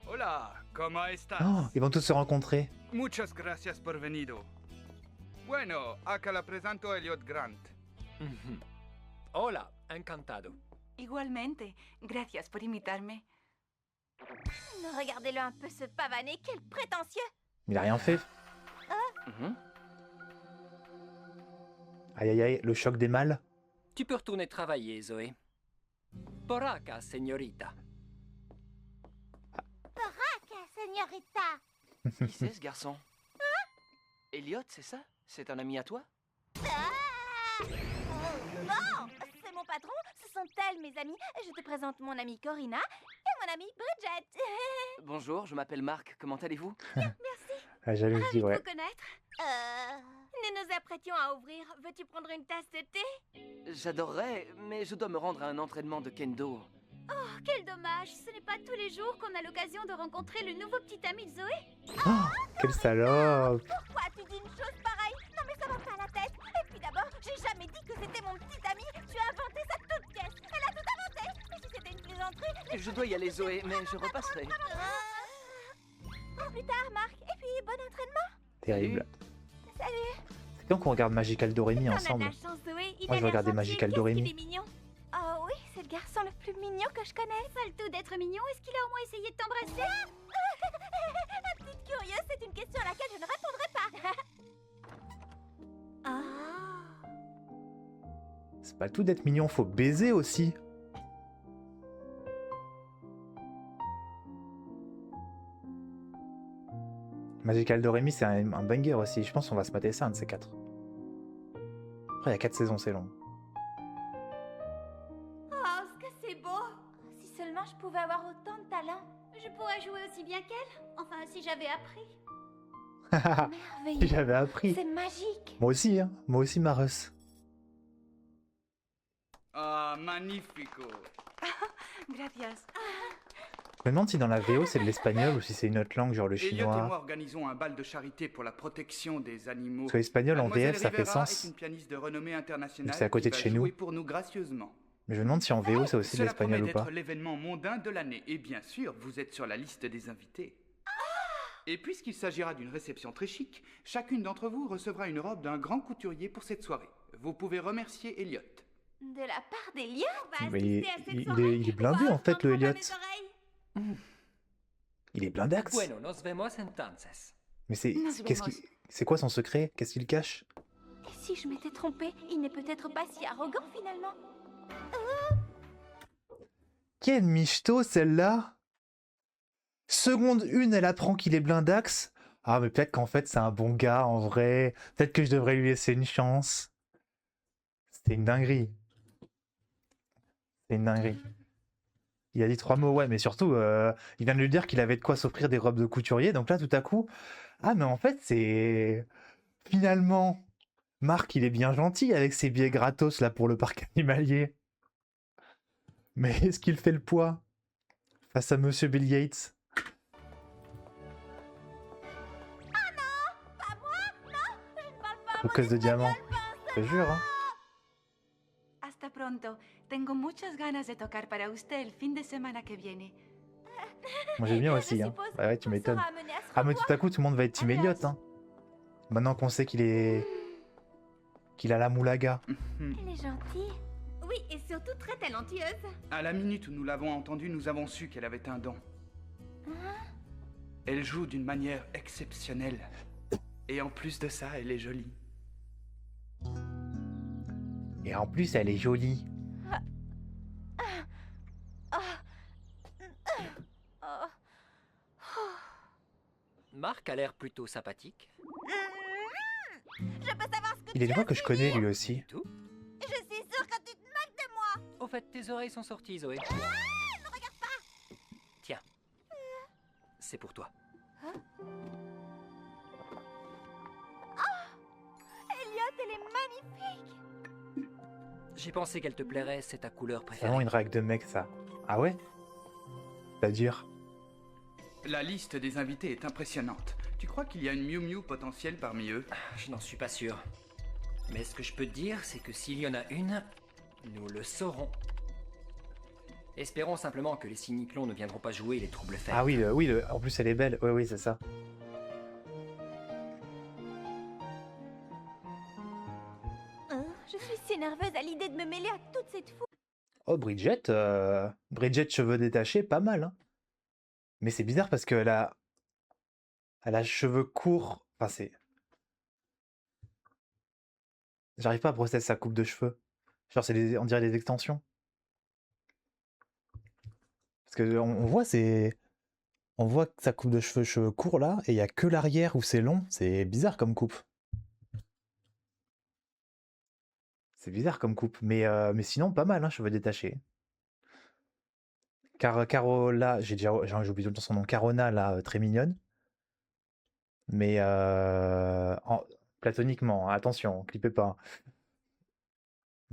Hola, ¿cómo estás? Oh, ils vont tous se rencontrer. Muchas gracias por venido. Bueno, acá la presento Elliot Grant. Hola, encantado. Igualmente, gracias por invitarme. Regardez-le un peu se pavaner, quel prétentieux. Il a rien fait. Mhm. Aïe aïe aïe, le choc des mâles. Tu peux retourner travailler, Zoé. Por acá, señorita. Señorita. Qui c'est ce garçon? Elliot, c'est ça? C'est un ami à toi? Non, c'est mon patron, ce sont elles mes amies. Je te présente mon amie Corinna et mon amie Bridget. Bonjour, je m'appelle Marc. Comment allez-vous? Ah, j'avais dit, ouais. Vous connaître Nous nous apprêtions à ouvrir. Veux-tu prendre une tasse de thé? J'adorerais, mais je dois me rendre à un entraînement de kendo. Oh, quel dommage. Ce n'est pas tous les jours qu'on a l'occasion de rencontrer le nouveau petit ami de Zoé. Oh, quelle salope. Pourquoi tu dis une chose pareille? Non mais ça va pas à la tête. Et puis d'abord, j'ai jamais dit que c'était mon petit ami. Tu as inventé ça toute pièce. Elle a tout inventé. Mais si c'était une plaisanterie... Je dois y aller, Zoé, mais je repasserai. À plus tard, Marc. Et puis, bon entraînement. Terrible. Salut. C'est quand qu'on regarde Magical Doremi T'en as de ensemble. la chance, Zoé. Il Moi, a je l'air regardais gentil. Magical Qu'est-ce Doremi. qu'il est mignon. Oh oui, c'est le garçon le plus mignon que je connaisse. Pas le tout d'être mignon. Est-ce qu'il a au moins essayé de t'embrasser? La petite curieuse, c'est une question à laquelle je ne répondrai pas. C'est pas tout d'être mignon, faut baiser aussi. Magical Doremi, c'est un banger aussi. Je pense qu'on va se mater ça, un de ces quatre. Après, il y a 4 saisons, c'est long. Oh, ce que c'est beau. Si seulement je pouvais avoir autant de talent. Je pourrais jouer aussi bien qu'elle. Enfin, si j'avais appris. Merveilleux. J'avais appris. C'est magique. Moi aussi, hein. Moi aussi, Marus. Ah, magnifico. Gracias. Je me demande si dans la VO c'est de l'espagnol ou si c'est une autre langue, genre le Elliot et chinois. moi organisons un bal de charité pour la protection des animaux. Parce que l'espagnol en Mademoiselle VF ça fait Rivera sens. est une pianiste de renommée internationale C'est à côté qui de va chez nous. jouer pour nous gracieusement. Mais je me demande si en VO c'est aussi de Cela l'espagnol promet ou pas. d'être l'événement mondain de l'année. Et bien sûr, vous êtes sur la liste des invités. Et puisqu'il s'agira d'une réception très chic, chacune d'entre vous recevra une robe d'un grand couturier pour cette soirée. Vous pouvez remercier Elliot. De la part d'Elliot. Mais il est blindé en fait, le Elliot. Il est blindé axe. Bueno, nos vemos entonces. Mais c'est Nos qu'est-ce vemos. qui c'est quoi son secret? Qu'est-ce qu'il cache? Et si je m'étais trompée, il n'est peut-être pas si arrogant finalement. Quelle michto celle-là! Seconde 1, elle apprend qu'il est blindax. Ah, mais peut-être qu'en fait c'est un bon gars en vrai. Peut-être que je devrais lui laisser une chance. C'était une dinguerie. C'est une dinguerie. Il a dit 3 mots, ouais, mais surtout, il vient de lui dire qu'il avait de quoi s'offrir des robes de couturier. Donc là, tout à coup, ah, mais en fait, c'est. Finalement, Marc, il est bien gentil avec ses billets gratos là pour le parc animalier. Mais est-ce qu'il fait le poids face à Monsieur Bill Gates? Croqueuse de diamant. Je te jure, hein. Hasta pronto. Tengo muchas ganas de tocar para usted el fin de semana que viene. Moi j'aime bien aussi, hein. Ouais, ouais, tu m'étonnes. Ah, mais tout à coup, tout le monde va être Team Elliott, hein. Maintenant qu'on sait qu'il est. Qu'il a la moulaga. Elle est gentille. Oui, et surtout très talentueuse. À la minute où nous l'avons entendue, nous avons su qu'elle avait un don. Elle joue d'une manière exceptionnelle. Et en plus de ça, elle est jolie. Et en plus, elle est jolie. Marc a l'air plutôt sympathique. Je peux savoir ce que Il est une voix que je connais lui aussi. Tout. je suis sûre que tu te moques de moi. Au fait, tes oreilles sont sorties, Zoé. Ne regarde pas. Tiens. C'est pour toi. Elliot, elle est magnifique. J'ai pensé qu'elle te plairait, c'est ta couleur C'est préférée. vraiment une règle de mec, ça. Ah ouais? C'est-à-dire? La liste des invités est impressionnante. Tu crois qu'il y a une Miu Miu potentielle parmi eux? Je n'en suis pas sûr. Mais ce que je peux te dire, c'est que s'il y en a une, nous le saurons. Espérons simplement que les cyniclons ne viendront pas jouer les troubles faits. Ah oui, en plus elle est belle. Oui, oui, c'est ça. Je suis si nerveuse à l'idée de me mêler à toute cette foule. Oh, Bridget, Bridget cheveux détachés, pas mal, hein. Mais c'est bizarre parce qu'elle a... Elle a cheveux courts. Enfin, c'est... J'arrive pas à processer sa coupe de cheveux. Genre, on dirait des extensions. Parce que on voit, c'est... On voit que sa coupe de cheveux courts, là, et il y a que l'arrière où c'est long. C'est bizarre comme coupe. C'est bizarre comme coupe. Mais sinon, pas mal, hein, cheveux détachés. Carola, j'ai oublié tout le temps son nom. Carona, là, très mignonne. Mais platoniquement, hein, attention, clippez pas.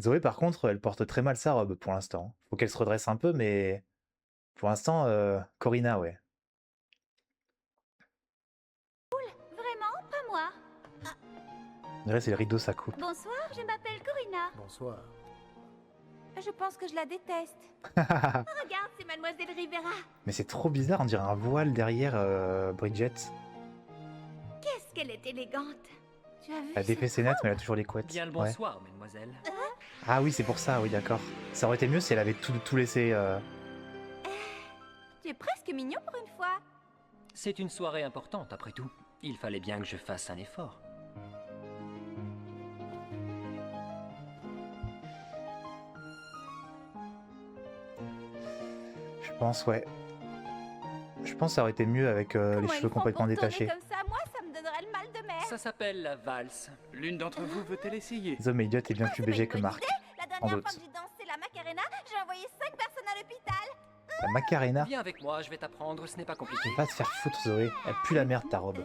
Zoé, par contre, elle porte très mal sa robe pour l'instant. Faut qu'elle se redresse un peu, mais pour l'instant, Corina, ouais. Vraiment, pas moi. On dirait que c'est le rideau, sa coupe. Bonsoir, je m'appelle Corina. Bonsoir. Je pense que je la déteste. Regarde, c'est Mademoiselle Rivera. Mais c'est trop bizarre, on dirait un voile derrière Bridget. Qu'est-ce qu'elle est élégante. Tu as vu Elle a défait ses nattes, mais elle a toujours les couettes. Bien le Ouais. bonsoir, mademoiselle. Ah oui, c'est pour ça, oui, d'accord. Ça aurait été mieux si elle avait tout laissé. Tu es presque mignon pour une fois. C'est une soirée importante, après tout. Il fallait bien que je fasse un effort. Je pense, ouais. Je pense que ça aurait été mieux avec les Comment ils cheveux font complètement pour tourner détachés. comme ça, moi, ça me donnerait le mal de mer. Ça s'appelle la valse. L'une d'entre vous veut-elle essayer? Zoé Elliot est bien plus BG que Marc. La En dernière doute. fois que j'ai dansé la Macarena, j'ai envoyé 5 personnes à l'hôpital. La Macarena. Viens avec moi, je vais t'apprendre, ce n'est pas compliqué. Va te faire foutre, Zoé. Elle pue la merde, ta robe.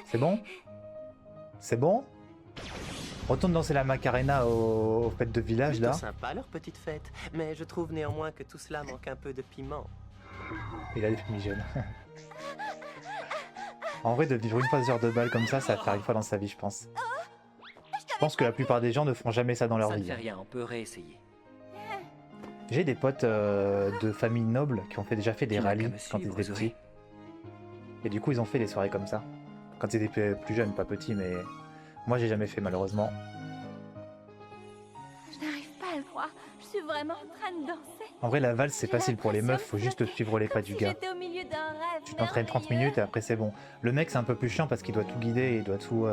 C'est bon? C'est bon? Retourne danser la Macarena aux fêtes de village, Plutôt là. sympa leur petite fête, mais je trouve néanmoins que tout cela manque un peu de piment. Il a des fumigènes. En vrai, de vivre une fois 2 heures de balle comme ça va faire une fois dans sa vie, je pense. Je pense que la plupart des gens ne feront jamais ça dans leur Ça ne vie. fait rien, on peut réessayer. J'ai des potes de famille noble qui ont déjà fait des Tu n'as qu'à rallyes me quand ils suivre, étaient Zoé. petits. Et du coup, ils ont fait des soirées comme ça. Quand ils étaient plus jeunes, pas petits, mais moi, j'ai jamais fait malheureusement. Je n'arrive pas à le croire. Je Je suis vraiment en train de danser. En vrai, la valse, c'est J'ai facile pour les meufs, l'impression faut de juste suivre les pas Comme du si gars. j'étais au milieu d'un rêve Tu t'entraînes 30 merveilleux. minutes et après c'est bon. Le mec, c'est un peu plus chiant parce qu'il doit tout guider et il doit tout.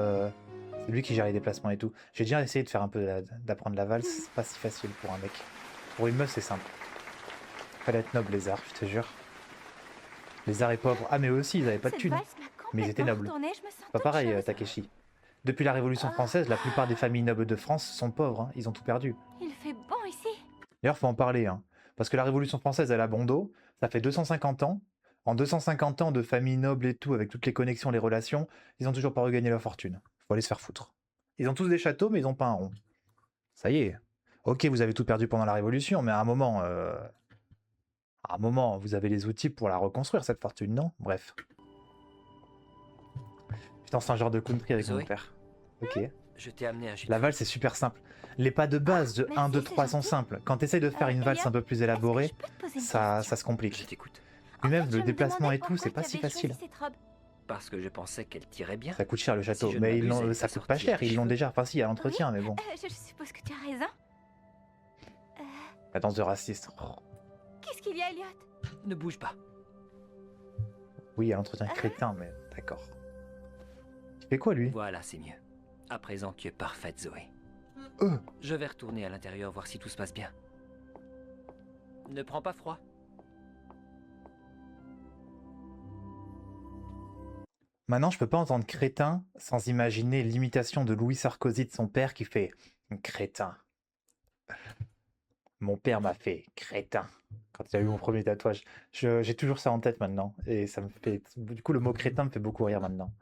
C'est lui qui gère les déplacements et tout. J'ai déjà essayé de faire un peu d'apprendre la valse, c'est pas si facile pour un mec. Pour une meuf, c'est simple. Fallait être noble, les arts, je te jure. Les arts et pauvres. Ah, mais eux aussi, ils avaient pas de Cette thunes. valse m'a Mais ils étaient complètement nobles. retournée, je me sens Pas toute pareil, chose. Takeshi. Depuis la Révolution française, la plupart des familles nobles de France sont pauvres, hein. Ils ont tout perdu. Il fait bon ici. D'ailleurs, faut en parler, hein. Parce que la Révolution française, elle a bon dos. Ça fait 250 ans. En 250 ans de famille noble et tout, avec toutes les connexions, les relations, ils ont toujours pas regagné leur fortune. Faut aller se faire foutre. Ils ont tous des châteaux, mais ils ont pas un rond. Ça y est. Ok, vous avez tout perdu pendant la Révolution, mais à un moment, vous avez les outils pour la reconstruire, cette fortune, non? Bref. Putain, c'est un genre de country avec mon Zoé. père. Ok. Je t'ai amené un jus. La valse, c'est super simple. Les pas de base de merci, 1, 2, c'est 3 sont gentil. simples. Quand tu essaies de faire une valse Elliot, un peu plus Est-ce que élaborée, je peux te poser une ça question se complique. Je t'écoute. Puis même, En fait, le je me déplacement demandais et tout, pourquoi c'est pas tu si avais facile. choisi cette robe. Parce que je pensais qu'elle tirait bien. Ça coûte cher le château, je ne mais m'abuse, elle ça va coûte pas sortir cher, les ils l'ont cheveux. déjà. Enfin, si, à l'entretien, mais bon. Je suppose que tu as raison. La danse de raciste. Oh. Qu'est-ce qu'il y a, Elliot? Ne bouge pas. Oui, à l'entretien crétin, mais d'accord. Tu fais quoi, lui? Voilà, c'est mieux. À présent, tu es parfaite, Zoé. Euh. Je vais retourner à l'intérieur voir si tout se passe bien. Ne prends pas froid. Maintenant, je peux pas entendre crétin sans imaginer l'imitation de Louis Sarkozy de son père qui fait crétin. Mon père m'a fait crétin quand il a eu mon premier tatouage. J'ai toujours ça en tête maintenant et ça me fait. Du coup, le mot crétin me fait beaucoup rire maintenant.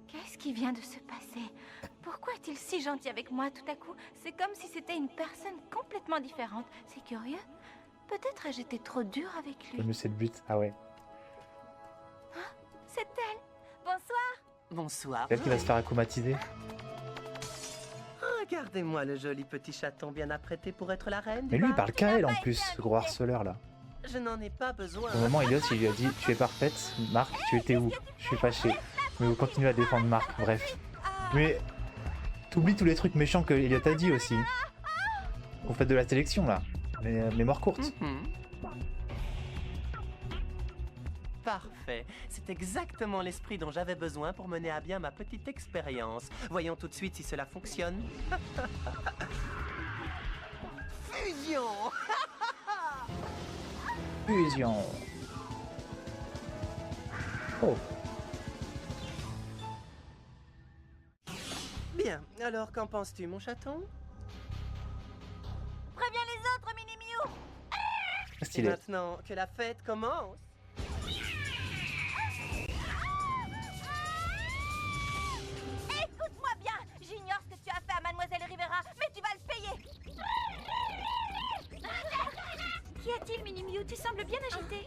Qu'est-ce qui vient de se passer? Pourquoi est-il si gentil avec moi tout à coup? C'est comme si c'était une personne complètement différente. C'est curieux. Peut-être ai-je été trop dure avec lui. Le c'est le but. Ah ouais. C'est elle. Bonsoir. Bonsoir. Peut-être qu'il va se faire acclimatiser. Regardez-moi le joli petit chaton bien apprêté pour être la reine. Mais du lui, il bal. parle qu'à elle en plus, ce gros harceleur là. Je n'en ai pas besoin. Au moment, Elliot, il lui a dit tu es parfaite, Marc, tu étais où? Je suis fâché. Mais vous continuez à défendre Marc, bref. Mais t'oublies tous les trucs méchants que Elliot a dit aussi. Vous faites de la sélection là. Mémoire courte. Parfait. C'est exactement l'esprit dont j'avais besoin pour mener à bien ma petite expérience. Voyons tout de suite si cela fonctionne. Fusion. Fusion. Oh. Bien, alors qu'en penses-tu, mon chaton? Préviens les autres, Mini Miou. Et Stylé. maintenant que la fête commence. Écoute-moi bien. J'ignore ce que tu as fait à Mademoiselle Rivera, mais tu vas le payer. Qu'y a-t-il, Mini Miou? Tu sembles bien agité.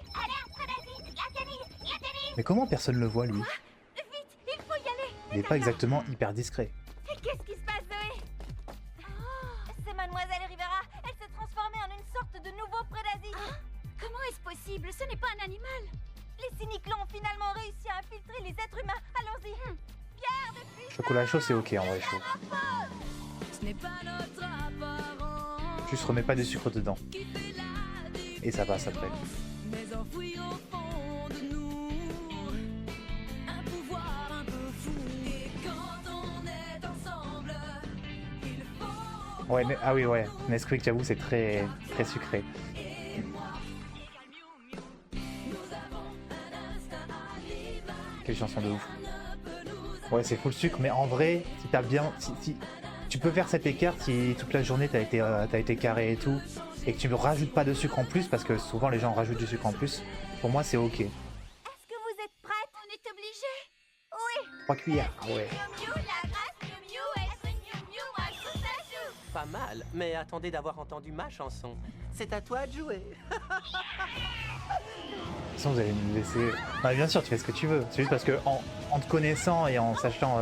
Mais comment personne le voit lui? Vite, il faut y aller. Il est pas exactement hyper discret. Et qu'est-ce qui se passe, Zoé? C'est Mademoiselle Rivera. Elle s'est transformée en une sorte de nouveau prédasi. Comment est-ce possible? Ce n'est pas un animal. Les cyniclons ont finalement réussi à infiltrer les êtres humains. Allons-y. Pierre de fusion. Chocolat chaud, c'est ok en vrai chaud. Ce n'est pas notre apparence. Juste remets pas de sucre dedans. Et ça passe après. Mais enfoui au fond de nous, un pouvoir un peu fou. Et quand on est ensemble, il faut. Ouais, ah oui, ouais. Nesquik, j'avoue, c'est très sucré. Quelle chanson de ouf. Ouais, c'est full sucre, mais en vrai, si t'as bien. Si tu peux faire cet écart si toute la journée t'as été carré et tout, et que tu ne rajoutes pas de sucre en plus, parce que souvent les gens rajoutent du sucre en plus, pour moi c'est ok. Est-ce que vous êtes prête? On est obligé. Oui. 3 cuillères, ah ouais. Miu Miu, la grâce, Miu Miu, être Miu Miu, moi je trouve ça chou. Pas mal, mais attendez d'avoir entendu ma chanson. C'est à toi de jouer. De toute façon, vous allez me laisser. Bah, bien sûr, tu fais ce que tu veux. C'est juste parce que en te connaissant et en sachant.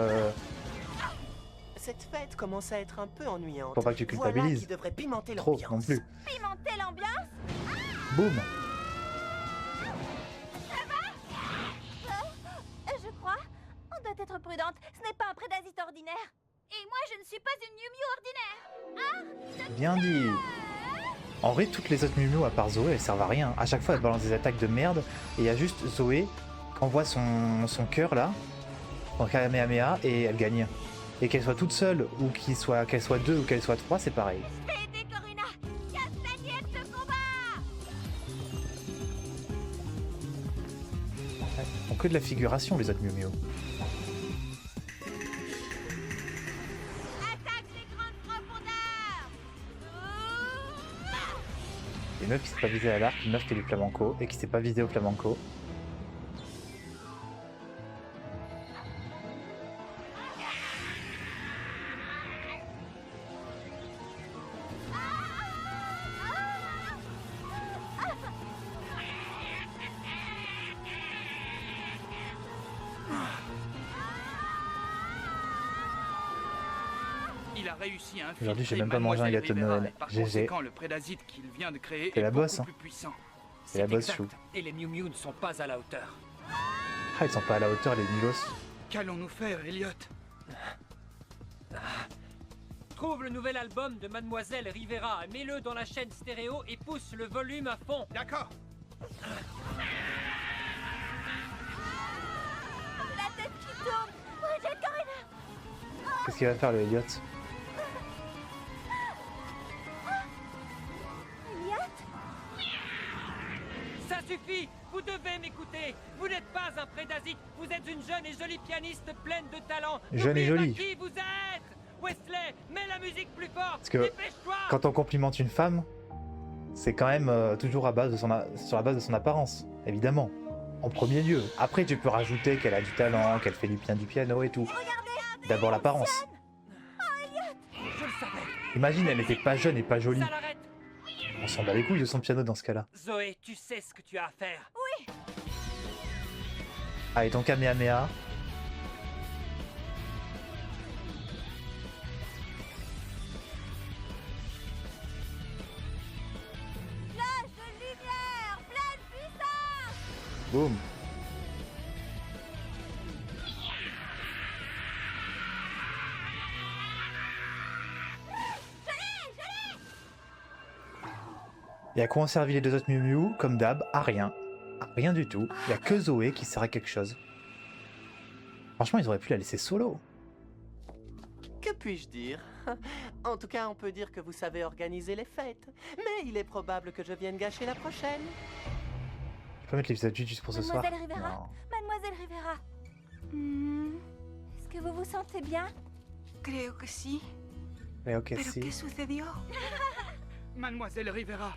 Cette fête commence à être un peu ennuyante. Faut pas que tu Voilà culpabilises. qui devrait pimenter Trop l'ambiance. non plus. Pimenter l'ambiance? Boum. Je crois. On doit être prudente. Ce n'est pas un prédasite ordinaire. Et moi, je ne suis pas une Miu Miu ordinaire. Bien dit. En vrai, toutes les autres Miu Miu, à part Zoé, elles servent à rien. À chaque fois, elles balancent des attaques de merde. Et il y a juste Zoé qui envoie son cœur là, en Kamehameha, et elle gagne. Et qu'elle soit toute seule, ou qu'elle soit deux, ou qu'elle soit trois, c'est pareil. Je vais aider Corina. Castagnette ce combat. Elles font que de la figuration, les autres Miu Miu. Attaque les grandes profondeurs. Une meuf qui s'est pas visée à l'arc, une meuf qui est du flamenco, et qui s'est pas visée au flamenco. Il a réussi à infiltrer Aujourd'hui, j'ai même pas mangé un Mademoiselle gâteau de Rivera, Noël. et par GG. conséquent, le prédasite qu'il vient de créer C'est est la bosse, beaucoup hein. plus puissant. C'est la bosse exact. chou. Et les Miu Miu ne sont pas à la hauteur. Ah, ils sont pas à la hauteur, les nulos. Qu'allons-nous faire, Elliot? Trouve le nouvel album de Mademoiselle Rivera, mets-le dans la chaîne stéréo et pousse le volume à fond. D'accord. La tête qui tourne. Bridget, Corina. Qu'est-ce qu'il va faire, le Elliot? Elliot. Ça suffit. Vous devez m'écouter. Vous n'êtes pas un prédasite. Vous êtes une jeune et jolie pianiste pleine de talent. Jeune et N'oubliez pas jolie. qui vous êtes. Wesley, mets la musique plus fort. Parce que Dépêche-toi. quand on complimente une femme, c'est quand même toujours sur la base de son apparence, évidemment. En premier lieu. Après, tu peux rajouter qu'elle a du talent, qu'elle fait du piano et tout. D'abord l'apparence. Je le savais. Imagine, elle n'était pas jeune et pas jolie. Ça l'arrête. On s'en bat les couilles de son piano dans ce cas-là. Zoé, tu sais ce que tu as à faire. Allez, ton Kamehameha. Flash de lumière. Pleine puissance. Boum. Et à quoi ont servi les deux autres Miu Miu? Comme d'hab, à rien. À rien du tout. Il n'y a que Zoé qui sert à quelque chose. Franchement, ils auraient pu la laisser solo. Que puis-je dire? En tout cas, on peut dire que vous savez organiser les fêtes. Mais il est probable que je vienne gâcher la prochaine. Je peux mettre l'épisode juste pour ce soir. Mademoiselle Rivera. Non. Mademoiselle Rivera. Est-ce que vous vous sentez bien? Creo que sí. Mais ok, ¿Pero si. qué sucedió? Mademoiselle Rivera.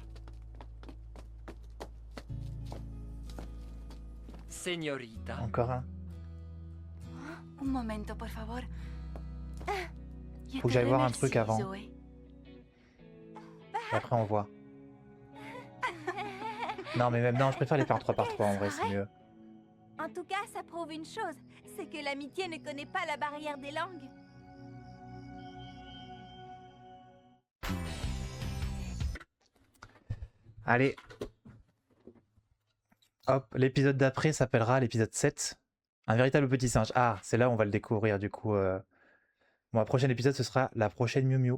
Señorita. Encore un. Un momento, por favor. Yo Faut que te j'aille voir un remercie, truc avant. Zoé. Et après, on voit. Non, mais même non, je préfère les faire 3 par 3 en vrai, c'est mieux. En tout cas, ça prouve une chose, c'est que l'amitié ne connaît pas la barrière des langues. Allez. Hop, l'épisode d'après s'appellera l'épisode 7. Un véritable petit singe. Ah, c'est là où on va le découvrir du coup. Bon, le prochain épisode, ce sera la prochaine Miu Miu.